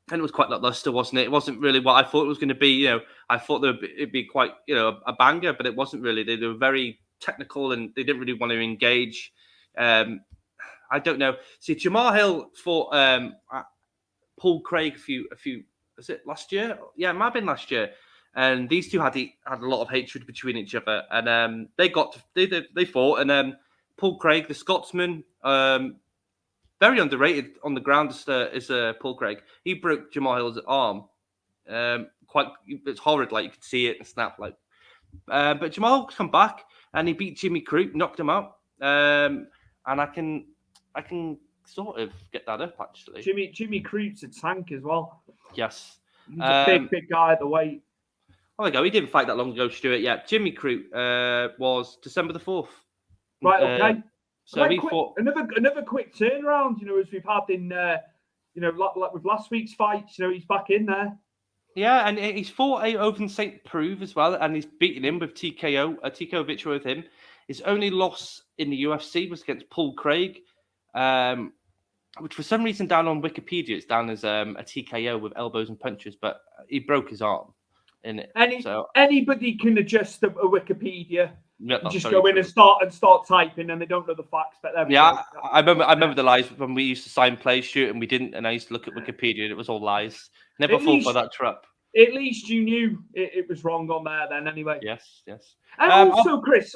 And it was quite lackluster, wasn't it? It wasn't really what I thought it was going to be. I thought it'd be quite, a banger, but it wasn't really. They were very technical and they didn't really want to engage. I don't know. See, Jamal Hill fought Paul Craig a few. Was it last year? Yeah, it might have been last year. And these two had a lot of hatred between each other, and they fought. And Paul Craig, the Scotsman, very underrated on the ground is Paul Craig. He broke Jamal Hill's arm. It's horrid, you could see it and snap but Jamal come back and he beat Jimmy Crute, knocked him out. And I can sort of get that up actually. Jimmy Crute's a tank as well. Yes, he's a big guy at the weight. Oh, there we go. He didn't fight that long ago, Stuart. Yeah, Jimmy Crute was December the 4th. Right. Okay. So he fought another quick turnaround. As we've had in like with last week's fights. He's back in there. Yeah, and he's fought over St. Preuve as well, and he's beaten him with TKO. A TKO victory with him. His only loss in the UFC was against Paul Craig, which for some reason down on Wikipedia it's down as a TKO with elbows and punches, but he broke his arm in it. Anybody can adjust a Wikipedia. Yeah, just go in and start typing, and they don't know the facts. But I remember the lies when we used to sign plays, shoot, and we didn't. And I used to look at Wikipedia, and it was all lies. Never fall for that trap. At least you knew it was wrong on there. Then anyway. Yes. And also, Chris,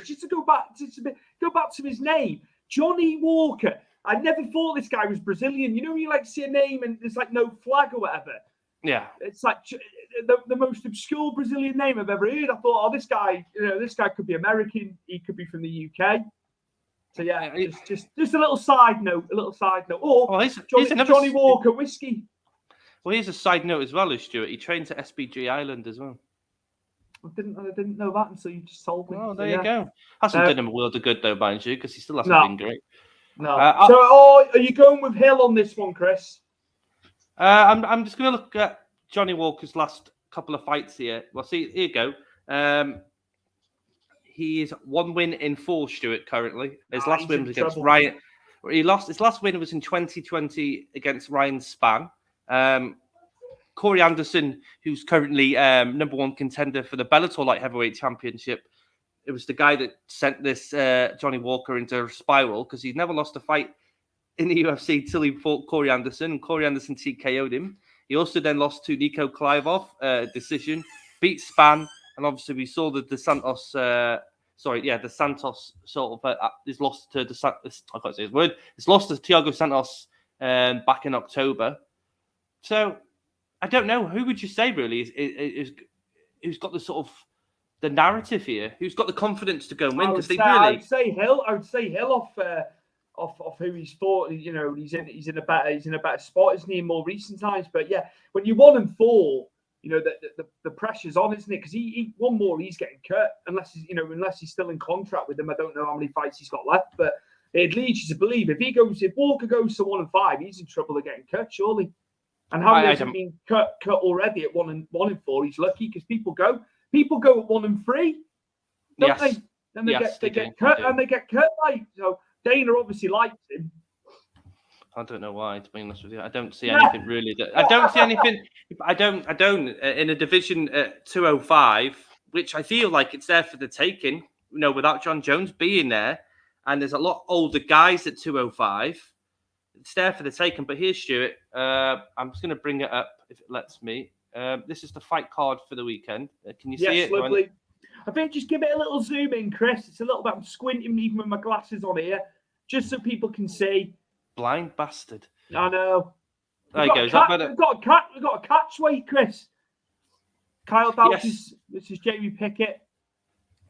just to go back to his name, Johnny Walker. I never thought this guy was Brazilian. You see a name and there's no flag or whatever. Yeah, it's the most obscure Brazilian name I've ever heard. I thought, this guy could be American. He could be from the UK. So yeah, just a little side note. Or Johnny Walker whiskey. Well, here's a side note as well, Stuart. He trains at SBG Island as well. I didn't know that until you just told me. Oh, there you go. Hasn't done him a world of good though, mind you, because he still hasn't been great. No. Are you going with Hill on this one, Chris? I'm just going to look at Johnny Walker's last couple of fights here. Well, see, here you go. He's 1 win in 4, Stuart, currently. His last win was against Ryan. His last win was in 2020 against Ryan Spann. Corey Anderson, who's currently number 1 contender for the Bellator Light Heavyweight Championship. It was the guy that sent this Johnny Walker into a spiral because he'd never lost a fight in the UFC till he fought Corey Anderson, and Corey Anderson TKO'd him. He also then lost to Nico Clivov, decision, beat Spann, and obviously we saw the Santos sort of is lost to I can't say his word. It's lost to Thiago Santos back in October. So I don't know, who would you say really is who's got the sort of the narrative here? Who's got the confidence to go and win? I would say Hill off who he's fought. He's in a better spot, isn't he, in more recent times? But yeah, when you 1-4, the pressure's on, isn't it? Because he one more, he's getting cut unless he's still in contract with them. I don't know how many fights he's got left, but it leads you to believe if Walker goes to 1-5, he's in trouble of getting cut, surely. And how many has been cut already at 1-4? He's lucky because people go at 1-3, don't they? And they get cut, and they get cut. So Dana obviously likes him. I don't know why, to be honest with you. I don't see anything really. I don't see anything. I don't. In a division at 205, which I feel like it's there for the taking. Without John Jones being there, and there's a lot older guys at 205. It's there for the taking. But here's Stuart. I'm just going to bring it up if it lets me. This is the fight card for the weekend. Can you see Yes, it? lovely. I think just give it a little zoom in, Chris. It's a little bit. I'm squinting even with my glasses on here, just so people can see. Blind bastard. I know. There you go. Is that better? We've got a catch weight, Chris. Kyle Doughty's. This is Jamie Pickett.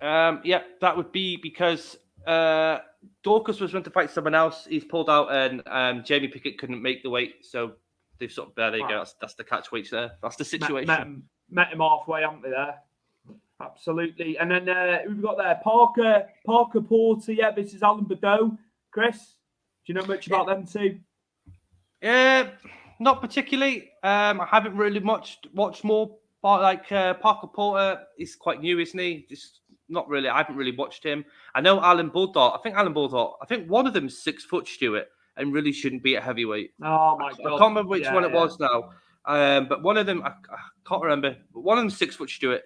Yeah, that would be because Dorcas was meant to fight someone else. He's pulled out, and Jamie Pickett couldn't make the weight, so they've sort of there you go. That's the catch weight there. That's the situation. Met him halfway, haven't they? There, absolutely. And then we've got there Parker Porter. Yeah, this is Alan Badeau. Chris, do you know much about them two? Not particularly. I haven't really watched more. But Parker Porter, he's quite new, isn't he? Just not really. I haven't really watched him. I know Alan Bulldog. I think one of them is 6 foot, Stuart, and really shouldn't be at heavyweight. Oh my god! I can't remember which one it was now. But one of them, I can't remember. But one of them 6 foot, Stuart,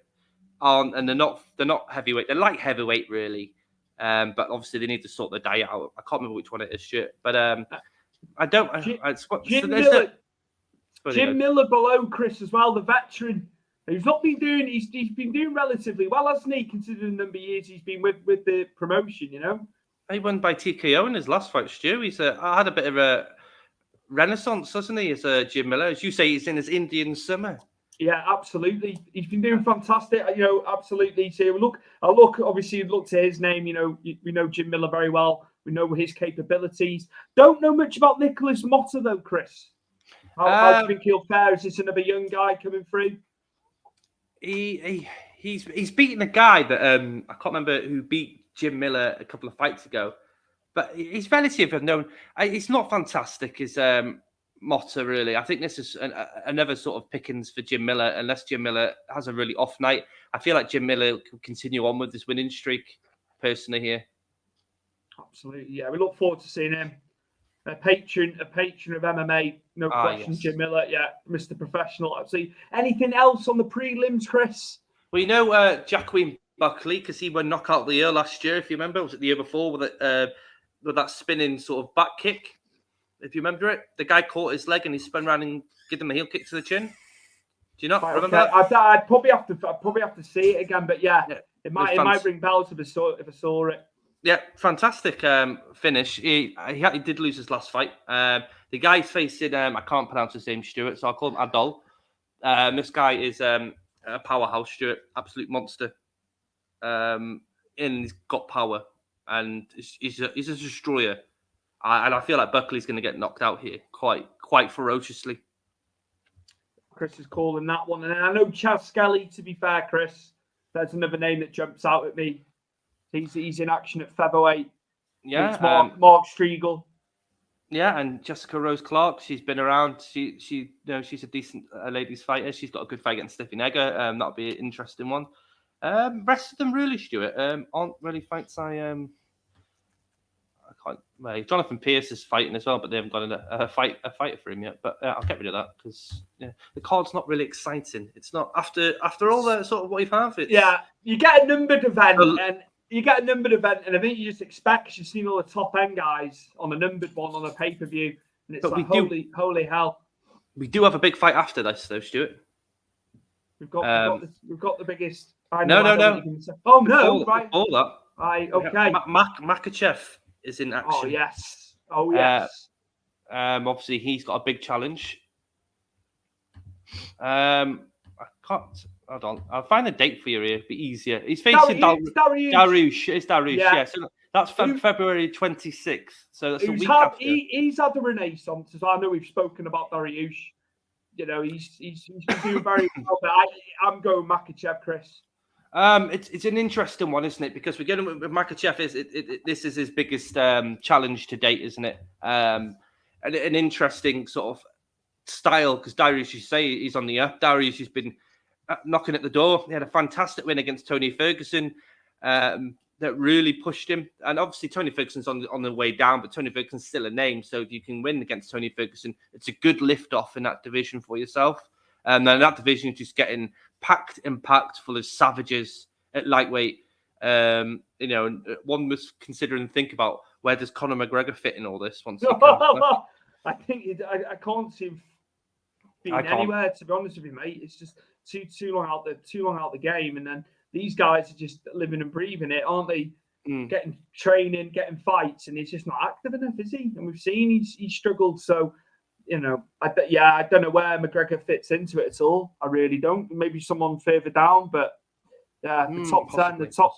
and they're not heavyweight. They're light heavyweight, really. But obviously they need to sort the diet out. I can't remember which one it is, Stuart. But I don't. Jim Miller below Chris as well, the veteran. He's not been doing. He's been doing relatively well, hasn't he? Considering the number of years he's been with the promotion, you know. He won by TKO in his last fight, Stu. He's had a bit of a renaissance, hasn't he? As Jim Miller, as you say, he's in his Indian summer. Yeah, absolutely. He's been doing fantastic. You know, absolutely. So obviously, look to his name. You know, we know Jim Miller very well. We know his capabilities. Don't know much about Nicholas Motta though, Chris. How do you think he'll fare? Is this another young guy coming through? He's beaten a guy that I can't remember who beat Jim Miller a couple of fights ago, but he's relatively known. It's not fantastic as Motta, really. I think this is another sort of pickings for Jim Miller, unless Jim Miller has a really off night. I feel like Jim Miller could continue on with this winning streak, personally, here. Absolutely, yeah. We look forward to seeing him. A patron of MMA, no question. Yes. Jim Miller, yeah, Mr. Professional. Absolutely. Anything else on the prelims, Chris? Well, you know, Jacqueline Buckley, because he won knockout of the year last year, if you remember. Was it the year before with that spinning sort of back kick? If you remember it, the guy caught his leg and he spun around and gave him a heel kick to the chin. Do you not remember that? I'd probably have to see it again, but yeah. It might ring bells if I saw it. Yeah, fantastic finish. He did lose his last fight. The guy's facing, I can't pronounce his name, Stuart, so I'll call him Adol. This guy is a powerhouse, Stuart, absolute monster. And he's got power, and he's a destroyer. And I feel like Buckley's going to get knocked out here quite ferociously. Chris is calling that one. And I know Chaz Skelly, to be fair, Chris, that's another name that jumps out at me. He's in action at featherweight. Yeah, Mark Striegel. Yeah, and Jessica Rose Clark. She's been around. She's a decent ladies fighter. She's got a good fight against Steffi Negger. That'll be an interesting one. Rest of them really, Stuart, aren't really fights I can't. Well, Jonathan Pierce is fighting as well, but they haven't got a fighter for him yet. But I'll get rid of that because the card's not really exciting. It's not after all that sort of what you've had. You get a numbered event and I think you just expect, because you've seen all the top end guys on a numbered one on a pay-per-view, and it's holy hell. We do have a big fight after this, though, Stuart. We've got the biggest. No. Oh no! Right. All that. Right. Okay. Makachev is in action. Oh yes. Obviously, he's got a big challenge. I can't. Hold on. I'll find a date for you here. It'll be easier. He's facing Dariush. It's Dariush. Yeah. So that's February 26th. So that's a week after. He's had the renaissance. As I know we've spoken about Dariush. You know, he's been doing very well. But I'm going Makachev, Chris. It's an interesting one, isn't it? Because we're getting with Makachev. This is his biggest challenge to date, isn't it? An interesting sort of style, because Dariush, you say, he's on the up. Dariush has been knocking at the door. He had a fantastic win against Tony Ferguson that really pushed him. And obviously, Tony Ferguson's on the way down, but Tony Ferguson's still a name. So if you can win against Tony Ferguson, it's a good lift off in that division for yourself. And then that division is just getting packed full of savages at lightweight. One was considering think about, where does Conor McGregor fit in all this? Once he comes, I think I can't see him. being anywhere. To be honest with you, mate, it's just too long out the game, and then these guys are just living and breathing it, aren't they? Getting training, getting fights, and he's just not active enough, is he? And we've seen he's struggled. So, I don't know where McGregor fits into it at all. I really don't. Maybe someone further down, but yeah, the top 10, the top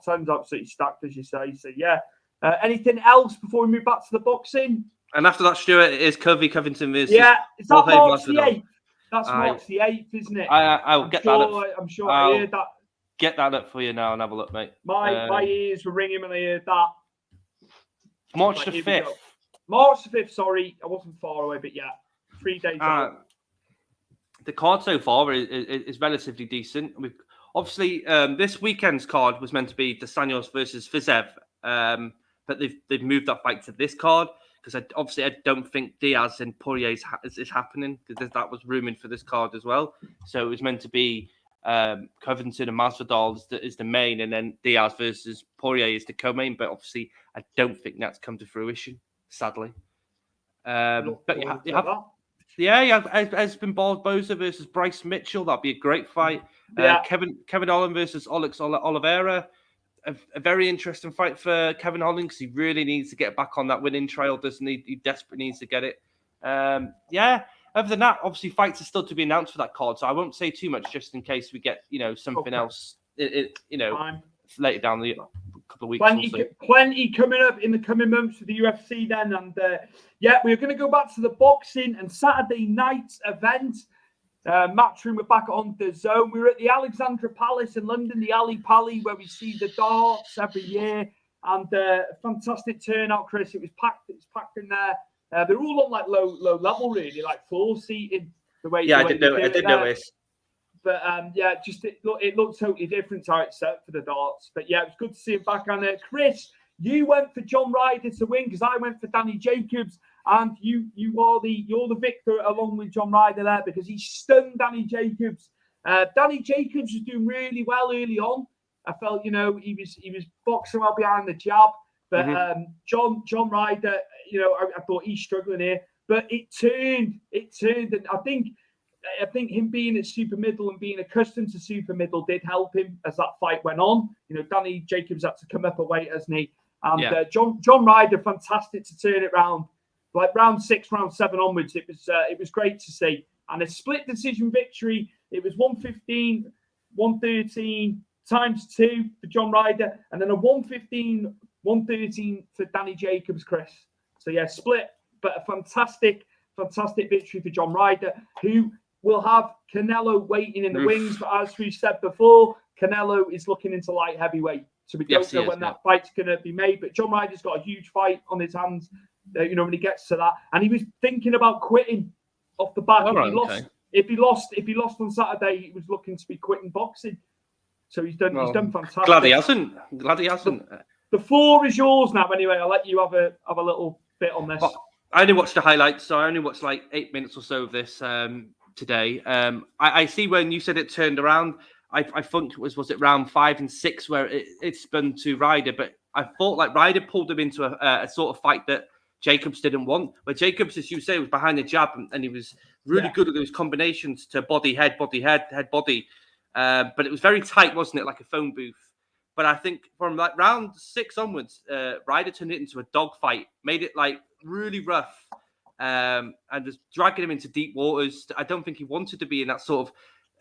10's absolutely stacked, as you say. So yeah. Anything else before we move back to the boxing? And after that, Stuart, it is Covington versus. Yeah, is that March the 8th? That's March the 8th, isn't it? I'll get that up. I'm sure I heard that. Get that up for you now and have a look, mate. My ears were ringing when I heard that. March the 5th. March the 5th, sorry. I wasn't far away, but yeah, 3 days out. The card so far is relatively decent. Obviously, this weekend's card was meant to be Adesanya versus Fiziev, but they've moved that fight to this card because I don't think Diaz and Poirier is happening because that was rumoured for this card as well. So it was meant to be Covington and Masvidal is the main, and then Diaz versus Poirier is the co-main. But obviously, I don't think that's come to fruition, sadly. But you have Espen Barboza versus Bryce Mitchell. That'd be a great fight. Kevin Holland versus Alex Oliveira. A very interesting fight for Kevin Holland because he really needs to get back on that winning trail, doesn't he? He desperately needs to get it. Other than that, obviously fights are still to be announced for that card, so I won't say too much just in case we get something else. Later down the couple of weeks. Plenty coming up in the coming months for the UFC then, and we're going to go back to the boxing and Saturday night's event. Matchroom, we're back on the zone. We were at the Alexandra Palace in London, the Ali Pali, where we see the darts every year, and fantastic turnout, Chris. It was packed. It was packed in there. They're all on like low level, really, like floor seating. I did notice. But it looked totally different how it's set for the darts. But yeah, it was good to see him back on there. Chris, you went for John Ryder to win because I went for Danny Jacobs, and you're the victor along with John Ryder there because he stunned Danny Jacobs. Danny Jacobs was doing really well early on. I felt he was boxing well behind the jab, but John Ryder, I thought he's struggling here, but it turned, and I think him being at super middle and being accustomed to super middle did help him as that fight went on. Danny Jacobs had to come up a weight, hasn't he? And John Ryder, fantastic to turn it round. Like round 6, round 7 onwards, it was great to see. And a split decision victory. It was 115, 113 times 2 for John Ryder, and then a 115, 113 for Danny Jacobs, Chris. So yeah, split, but a fantastic victory for John Ryder, who will have Canelo waiting in the wings. But as we said before, Canelo is looking into light heavyweight. So we don't know when that fight's going to be made. But John Ryder's got a huge fight on his hands, when he gets to that. And he was thinking about quitting off the back. If he lost on Saturday, he was looking to be quitting boxing. So he's done fantastic. Glad he hasn't. The floor is yours now anyway. I'll let you have a little bit on this. I only watched the highlights, so I only watched like 8 minutes or so of this today. I see when you said it turned around, I think was it round 5 and 6 where it spun to Ryder, but I thought like Ryder pulled him into a sort of fight that Jacobs didn't want. Where Jacobs, as you say, was behind the jab and he was really good at those combinations to body, head, body. But it was very tight, wasn't it? Like a phone booth. But I think from like round 6 onwards, Ryder turned it into a dogfight, made it like really rough, and was dragging him into deep waters. I don't think he wanted to be in that sort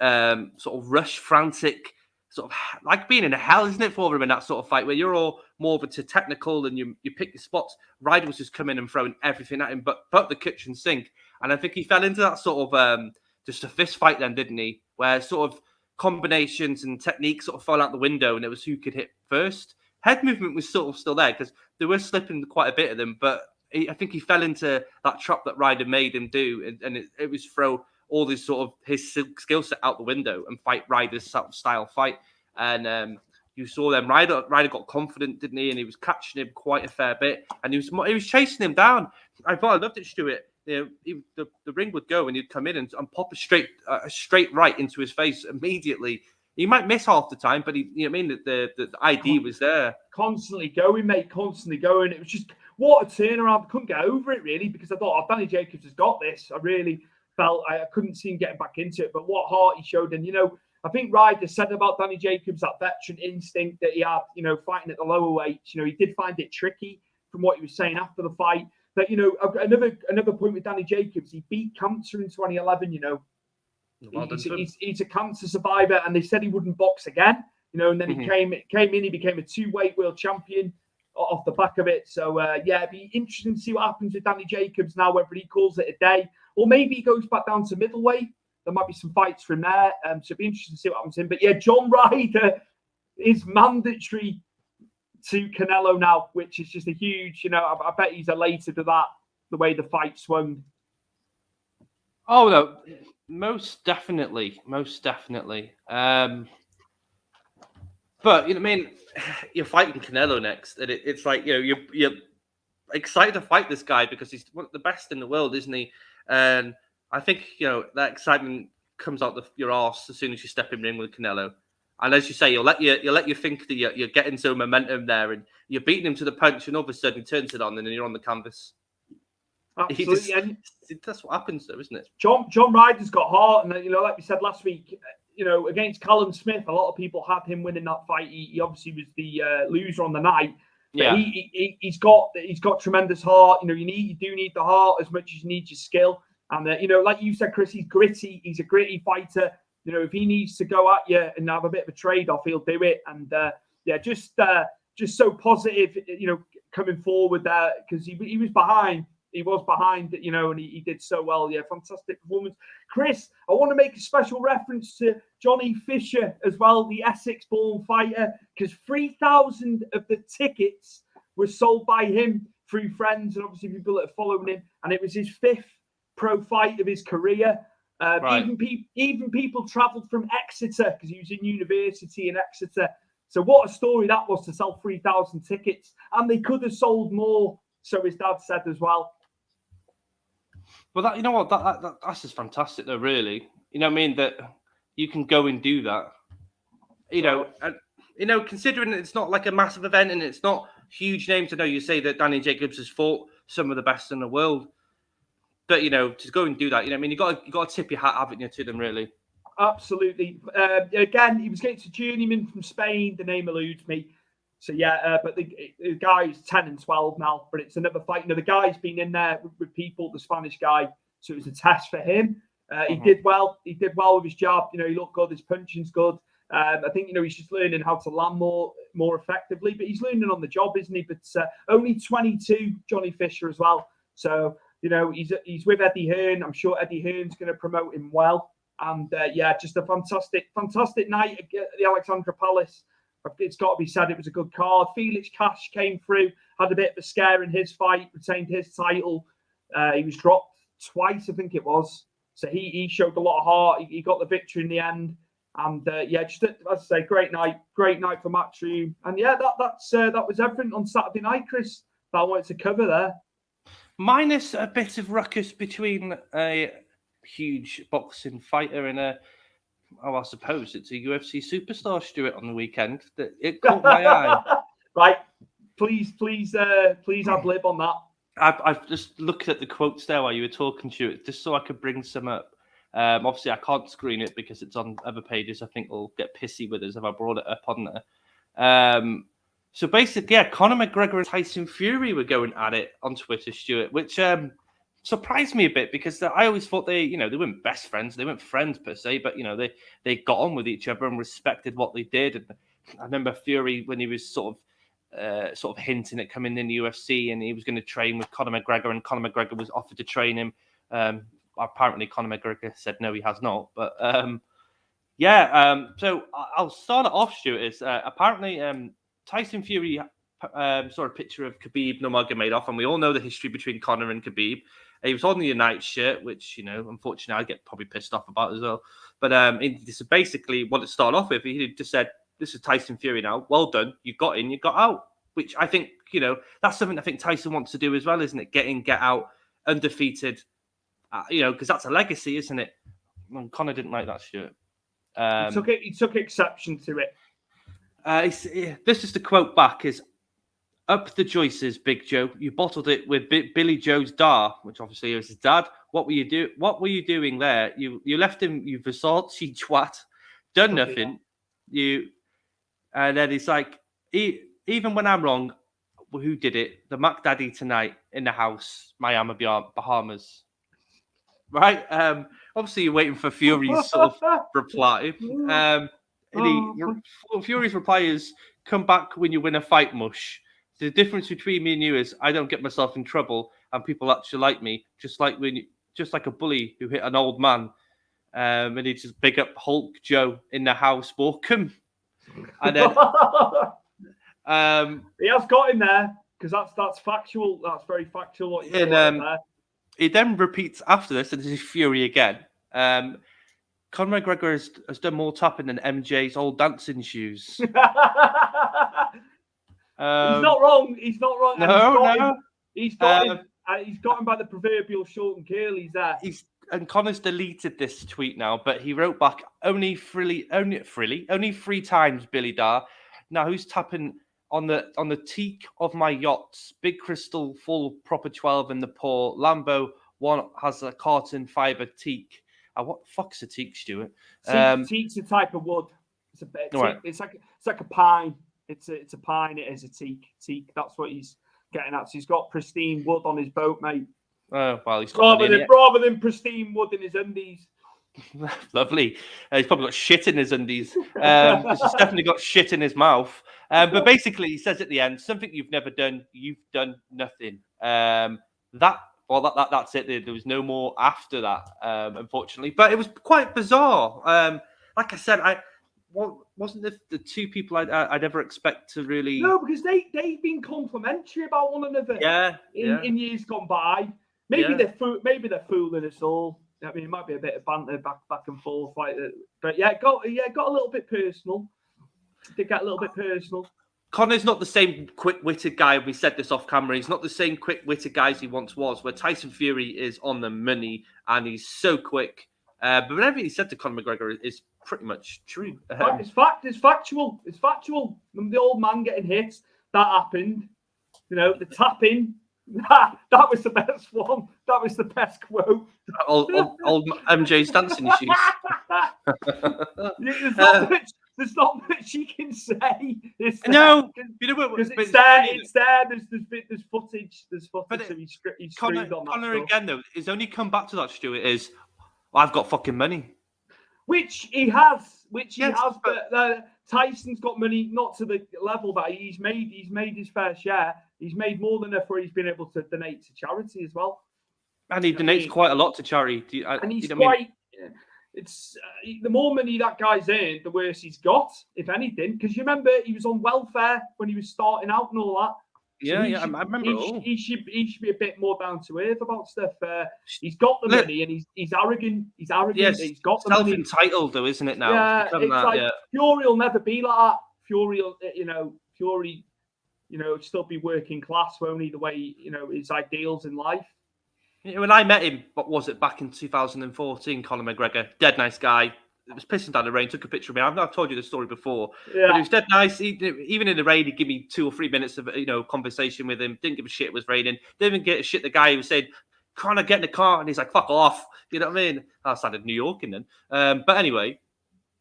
of rush, frantic, sort of like being in a hell, isn't it, for him in that sort of fight where you're all more of a technical and you pick your spots. Ryder was just coming and throwing everything at him, but the kitchen sink. And I think he fell into that sort of just a fist fight then, didn't he? Where sort of combinations and techniques sort of fell out the window and it was who could hit first. Head movement was sort of still there because they were slipping quite a bit of them, but I think he fell into that trap that Ryder made him do, and it was throw all this sort of his skill set out the window and fight Ryder's sort of style fight. And you saw them. Ryder got confident, didn't he? And he was catching him quite a fair bit, and he was chasing him down. I loved it, Stuart. The ring would go and he'd come in and pop a straight right into his face immediately. He might miss half the time, but the ID was there. Constantly going, mate, constantly going. It was just, what a turnaround. I couldn't get over it, really, because I thought, Danny Jacobs has got this. I really felt I couldn't see him getting back into it. But what heart he showed, and I think Ryder said about Danny Jacobs, that veteran instinct that he had, fighting at the lower weights. He did find it tricky from what he was saying after the fight. But another point with Danny Jacobs, he beat cancer in 2011. He's a cancer survivor, and they said he wouldn't box again. And then he came in, he became a 2-weight world champion off the back of it. So it'd be interesting to see what happens with Danny Jacobs now, whether he calls it a day or maybe he goes back down to middleweight. There might be some fights from there. So it'd be interesting to see what happens to him. But yeah, John Ryder is mandatory to Canelo now, which is just a huge, I bet he's elated with that, the way the fight swung. Oh, no, most definitely. But, you're fighting Canelo next, and it's like, you're excited to fight this guy because he's one of the best in the world, isn't he? And I think, that excitement comes out your arse as soon as you step in the ring with Canelo. And as you say, you'll let you think that you're getting some momentum there, and you're beating him to the punch, and all of a sudden he turns it on, and then you're on the canvas. Absolutely. That's what happens, though, isn't it? John Ryder's got heart, and like we said last week, against Callum Smith, a lot of people had him winning that fight. He obviously was the loser on the night. But he's got tremendous heart. You do need the heart as much as you need your skill. And like you said, Chris, he's gritty. He's a gritty fighter. If he needs to go at you and have a bit of a trade-off, he'll do it. And just so positive, coming forward there, because he was behind. He was behind, and he did so well. Yeah, fantastic performance. Chris, I want to make a special reference to Jody Fleischer as well, the Essex-born fighter, because 3,000 of the tickets were sold by him through friends and obviously people that are following him. And it was his 5th pro fight of his career. Right. Even people travelled from Exeter because he was in university in Exeter. So what a story that was to sell 3,000 tickets. And they could have sold more, so his dad said as well. Well, that's just fantastic, though. Really, that you can go and do that. And considering it's not like a massive event and it's not huge names. I know you say that Danny Jacobs has fought some of the best in the world, but to go and do that, you got to tip your hat, haven't you, to them, really? Absolutely. Again, he was getting to journeyman from Spain. The name eludes me. So but the guy's 10 and 12 now, but it's another fight. The guy's been in there with people, the Spanish guy, so it was a test for him. He did well. He did well with his jab. He looked good. His punching's good. I think he's just learning how to land more effectively, but he's learning on the job, isn't he? But only 22, Jody Fleischer as well. So he's with Eddie Hearn. I'm sure Eddie Hearn's going to promote him well. And just a fantastic night at the Alexandra Palace. It's got to be said, it was a good card. Felix Cash came through, had a bit of a scare in his fight, retained his title. He was dropped twice, I think it was. So he showed a lot of heart. He got the victory in the end. And just as I say, great night for Matchroom. And that was everything on Saturday night, Chris, that I wanted to cover there. Minus a bit of ruckus between a huge boxing fighter and I suppose it's a UFC superstar, Stuart, on the weekend. It caught my eye. Right. Please have lib on that. I've just looked at the quotes there while you were talking, Stuart, just so I could bring some up. Obviously, I can't screen it because it's on other pages. I think they'll get pissy with us if I brought it up on there. So basically, Conor McGregor and Tyson Fury were going at it on Twitter, Stuart, which surprised me a bit because I always thought they weren't best friends. They weren't friends per se, but they got on with each other and respected what they did. And I remember Fury when he was sort of hinting at coming in the UFC and he was going to train with Conor McGregor, and Conor McGregor was offered to train him. Apparently, Conor MGregor said no, he has not. But so I'll start it off, Stuart. Apparently Tyson Fury saw a picture of Khabib Nurmagomedov, and we all know the history between Conor and Khabib. He was on the United shirt, which, unfortunately, I get probably pissed off about as well. But this is basically what it started off with. He just said, this is Tyson Fury now. Well done. You got in, you got out. Which I think, that's something I think Tyson wants to do as well, isn't it? Get out, undefeated, because that's a legacy, isn't it? And Conor didn't like that shirt. He took exception to it. This is the quote back is, "Up the joices, Big Joe. You bottled it with Billy Joe's Dar," which obviously is his dad. What were you doing there? You left him. You've assaulted, you twat, done nothing. And then it's like, even when I'm wrong, who did it? The Mac Daddy tonight in the house, Miami, Bahamas. Right? Obviously, you're waiting for Fury's sort of reply. Fury's reply is, come back when you win a fight, mush. The difference between me and you is I don't get myself in trouble and people actually like me, just like a bully who hit an old man. And he just big up Hulk Joe in the house, welcome. And then he has got him there because that's factual. That's very factual. What you there. He then repeats after this, and this is Fury again. Conor McGregor has done more tapping than MJ's old dancing shoes. He's not wrong. He's not wrong. He's got him by the proverbial short and curlies there. And Conor's deleted this tweet now, but he wrote back only three times, Billy Dar. Now who's tapping on the teak of my yachts? Big crystal, full proper 12 in the pour. Lambo one has a carton fiber teak. What the fuck's a teak, Stuart? Teak's a type of wood. It's like a pine. It's a pine. It is a teak. Teak. That's what he's getting at. So he's got pristine wood on his boat, mate. Oh well, he's got rather than pristine wood in his undies. Lovely. He's probably got shit in his undies. He's definitely got shit in his mouth. But basically, he says at the end, something you've never done. You've done nothing. That's it. There was no more after that, unfortunately. But it was quite bizarre. Like I said, wasn't the two people I'd ever expect to really. No, because they've been complimentary about one another. In years gone by. Maybe they're fooling us all. I mean, it might be a bit of banter back and forth like that. But it got a little bit personal. It did get a little bit personal. Conor's not the same quick-witted guy. We said this off camera. He's not the same quick-witted guy as he once was, where Tyson Fury is on the money and he's so quick. But whatever he said to Conor McGregor is pretty much true. It's factual. It's factual. The old man getting hit, that happened. The tapping. That was the best one. That was the best quote. Old MJ's dancing shoes. There's not much you can say. No, because it's there. It's there. There's footage. There's footage. So he's screwed on that. Conor again though, his only come back to that, Stuart, is I've got fucking money, which he has. But Tyson's got money, not to the level that he's made his fair share. He's made more than enough where he's been able to donate to charity as well. And he donates quite a lot to charity. It's the more money that guy's earned, the worse he's got, if anything. Because you remember he was on welfare when he was starting out and all that. I remember. He should be a bit more down to earth about stuff. He's got the money and he's arrogant. He's arrogant. Yes, he's got the money. Self-entitled though, isn't it now? Yeah, Fury will never be like that. Fury, still be working class, won't he? The way his ideals in life. When I met him, what was it, back in 2014, Conor McGregor, dead nice guy. It was pissing down the rain, took a picture of me. I've told you the story before. Yeah. But he was dead nice. Even in the rain, he'd give me 2 or 3 minutes of conversation with him. Didn't give a shit it was raining. Didn't even get a shit the guy who was saying, Conor, get in the car. And he's like, fuck off. You know what I mean? I sounded New York then. But anyway,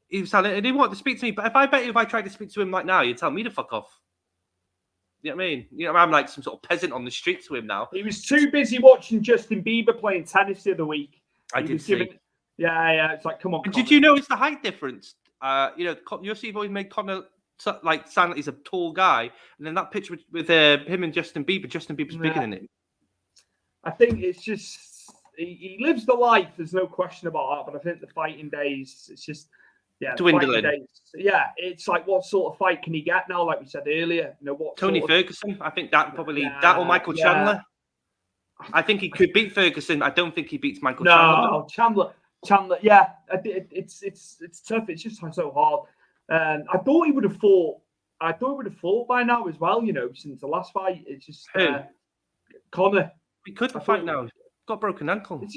he was telling, and he wanted to speak to me. But if I tried to speak to him like now, he'd tell me to fuck off. You know what I mean? I'm like some sort of peasant on the street to him now. He was too busy watching Justin Bieber playing tennis the other week. I did see. Yeah. It's like, come on. Did you notice the height difference? UFC have always made Conor sound like he's a tall guy, and then that picture with him and Justin Bieber's bigger than him. I think it's just he lives the life. There's no question about that. But I think the fighting days, it's just dwindling. It's like what sort of fight can he get now? Like we said earlier, what Tony Ferguson? I think that probably that or Michael Chandler. I think he could beat Ferguson. I don't think he beats Michael Chandler. No, Chandler. Yeah, it's tough. It's just so hard. And I thought he would have fought. By now as well. Since the last fight, it's just Conor. We couldn't fight now. He's got a broken ankle. It's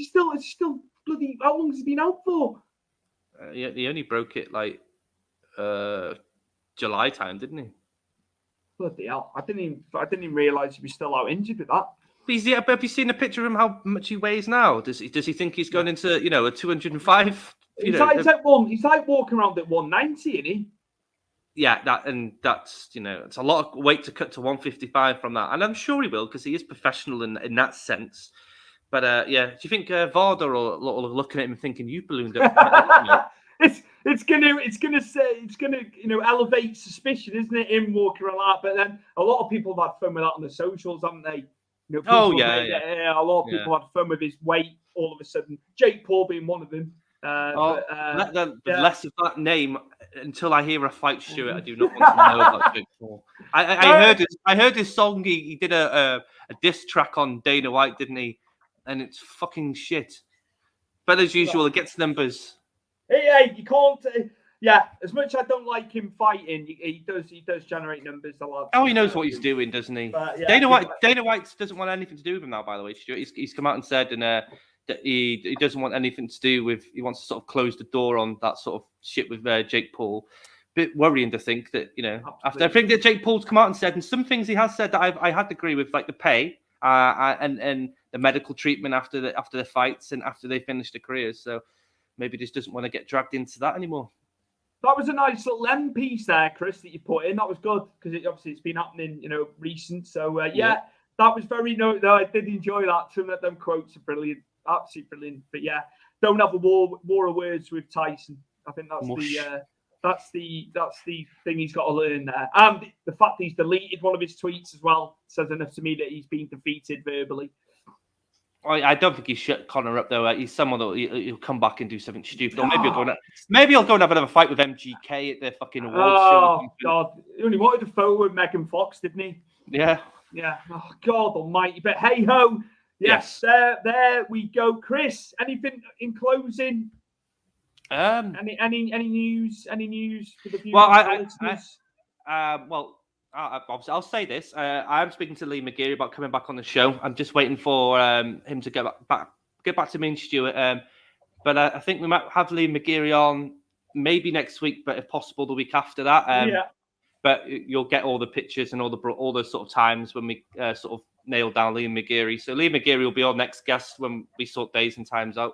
still bloody. How long has he been out for? He only broke it like July time, didn't he? Bloody hell! I didn't even realise he was still out injured with that. Have you seen a picture of him? How much he weighs now? Does he think he's going into a 205? He's like walking around at 190, isn't he? Yeah, that's it's a lot of weight to cut to 155 from that, and I'm sure he will because he is professional in that sense. But do you think Varda are looking at him and thinking you ballooned up? It's gonna elevate suspicion, isn't it? Him walking around that, but then a lot of people have had fun with that on the socials, haven't they? A lot of people had fun with his weight all of a sudden. Jake Paul being one of them. Less of that name until I hear a fight, Stuart. I do not want to know about Jake Paul. I heard his song. He did a diss track on Dana White, didn't he? And it's fucking shit. But as usual, it gets numbers. Hey, you can't. As much as I don't like him fighting, he does generate numbers a lot. Oh, he knows what he's doing, doesn't he? Dana White doesn't want anything to do with him now. By the way, Stuart, he's come out and said that he doesn't want anything to do with. He wants to sort of close the door on that sort of shit with Jake Paul. Bit worrying to think that after everything that Jake Paul's come out and said, and some things he has said that I had to agree with, like the pay and the medical treatment after the fights and after they finish their careers. So maybe just doesn't want to get dragged into that anymore. That was a nice little end piece there, Chris, that you put in. That was good because obviously it's been happening, recent. So that was very. No, I did enjoy that. Some of them quotes are brilliant, absolutely brilliant. But don't have a war of words with Tyson. I think that's the thing he's got to learn there. And the fact he's deleted one of his tweets as well says enough to me that he's been defeated verbally. I don't think he shut Conor up though. He's someone that he'll come back and do something stupid, or maybe he'll go and have another fight with MGK at the fucking awards show. Oh God, he only wanted a photo with Megan Fox, didn't he? Yeah. Oh God Almighty! But hey ho, yes. There we go, Chris. Anything in closing? Any news? Any news for the viewers? I'll say this. I'm speaking to Lee McGeary about coming back on the show. I'm just waiting for him to get back to me and Stuart. But I think we might have Lee McGeary on maybe next week, but if possible, the week after that. But you'll get all the pictures and all the sort of times when we sort of nail down Lee McGeary. So Lee McGeary will be our next guest when we sort days and times out.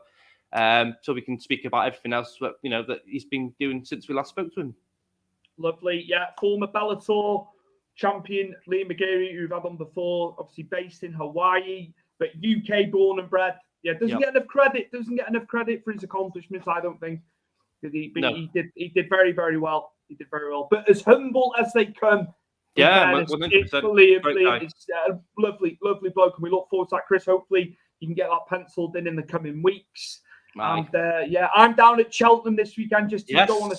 So we can speak about everything else that he's been doing since we last spoke to him. Lovely, former Bellator champion Lee McGeary, who we've had on before, obviously based in Hawaii, but UK born and bred. Doesn't get enough credit. Doesn't get enough credit for his accomplishments, I don't think. He did very, very well. He did very well, but as humble as they come. It's brilliant. It's a lovely, lovely bloke, and we look forward to that, Chris. Hopefully, you can get that penciled in the coming weeks. And I'm down at Cheltenham this weekend just to go on a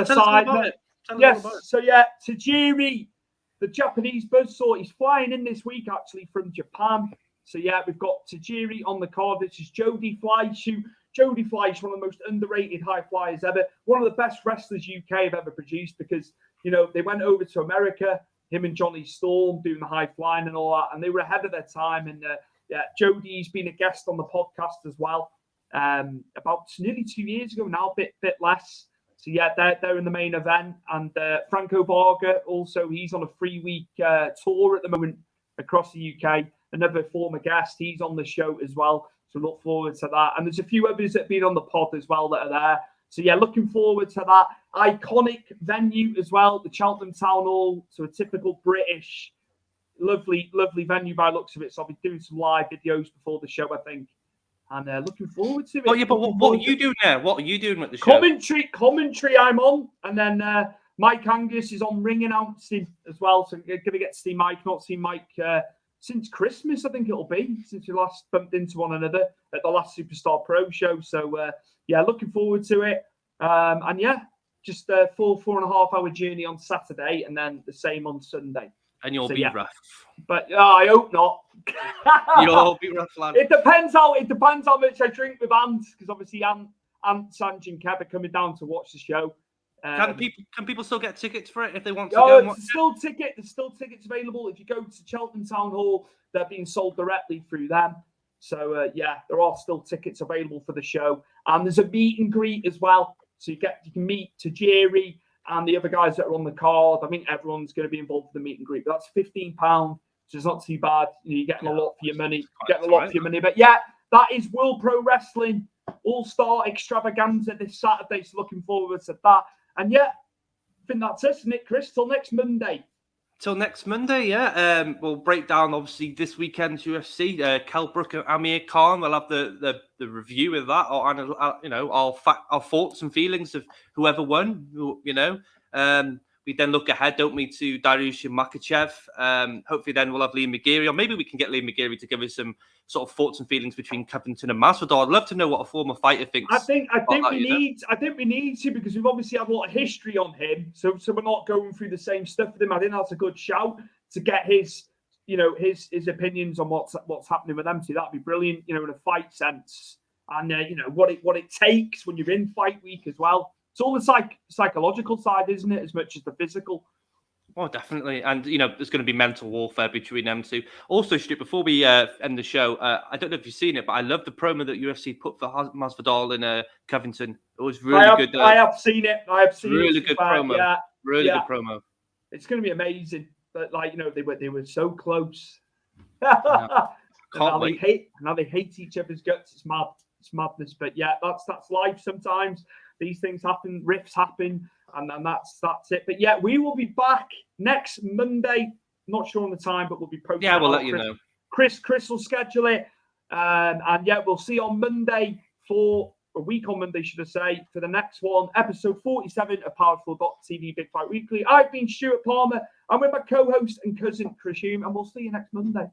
side note. So Tajiri, the Japanese buzzsaw, he's flying in this week actually from Japan. So we've got Tajiri on the card. This is Jody Fleischer. Jody Fleischer, one of the most underrated high flyers ever. One of the best wrestlers UK have ever produced because, they went over to America, him and Johnny Storm doing the high flying and all that, and they were ahead of their time. And Jody's been a guest on the podcast as well about nearly 2 years ago now, bit less. So they're in the main event, and Franco Varga also, he's on a 3-week tour at the moment across the UK. Another former guest, he's on the show as well. So look forward to that. And there's a few others that have been on the pod as well that are there. So looking forward to that. Iconic venue as well, the Cheltenham Town Hall. So a typical British, lovely, lovely venue by looks of it. So I'll be doing some live videos before the show, I think. And looking forward to it. Oh, but what are you doing there? What are you doing with the show? Commentary I'm on. And then Mike Angus is on ring announcing as well. So I'm going to get to see Mike. Not seen Mike since Christmas, I think it'll be, since we last bumped into one another at the last Superstar Pro show. So, looking forward to it. Just a 4.5 hour journey on Saturday and then the same on Sunday. And you'll be rough. But I hope not. You'll be rough, lad. It depends how much I drink with Ant, because obviously Ant, Sanj and Kev are coming down to watch the show. Can people still get tickets for it if they want to go? There's still tickets available. If you go to Cheltenham Town Hall, they're being sold directly through them. So there are still tickets available for the show, and there's a meet and greet as well. So you can meet Tajiri and the other guys that are on the card. I think everyone's going to be involved in the meet and greet. But that's £15 so it's not too bad. You're getting a lot for your money. But yeah, that is World Pro Wrestling All-Star Extravaganza this Saturday. So looking forward to that. And yeah, I think that's it, isn't it, Chris? Till next Monday. Till next Monday, yeah. We'll break down obviously this weekend's UFC. Brook and Amir Khan. We'll have the review of that, or our thoughts and feelings of whoever won. We then look ahead, don't we, to Dariush and Makhachev. Hopefully, then we'll have Liam McGeary, or maybe we can get Liam McGeary to give us some sort of thoughts and feelings between Covington and Masvidal. I'd love to know what a former fighter thinks. I think we need to, because we've obviously had a lot of history on him, so we're not going through the same stuff with him. I think that's a good shout to get his opinions on what's happening with them too. That'd be brilliant, in a fight sense, and what it takes when you're in fight week as well. It's all the psychological side, isn't it, as much as the physical? Oh, definitely. And, there's going to be mental warfare between them two. Also, Stu, before we end the show, I don't know if you've seen it, but I love the promo that UFC put for Masvidal in Covington. It was really good. I have seen it. Really good promo. Yeah, really good promo. It's going to be amazing. But, they were so close. Can't wait. Now they hate each other's guts. It's mad. It's madness. But, yeah, that's life sometimes. These things happen, rifts happen, and that's it. But yeah, we will be back next Monday. Not sure on the time, but we'll be posting. Yeah, we'll let you know. Chris will schedule it, and yeah, we'll see you on Monday for a week on Monday, should I say, for the next one, episode 47 of Powerful.tv Big Fight Weekly. I've been Stuart Palmer. I'm with my co-host and cousin Chris Hume, and we'll see you next Monday.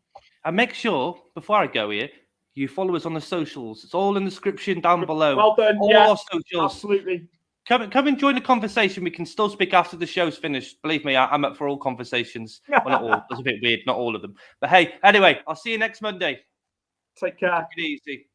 And make sure before I go here, you follow us on the socials. It's all in the description down below. Well done. All our socials. Absolutely. Come and join the conversation. We can still speak after the show's finished. Believe me, I'm up for all conversations. Well, not all. That's a bit weird. Not all of them. But hey, anyway, I'll see you next Monday. Take care. Take it easy.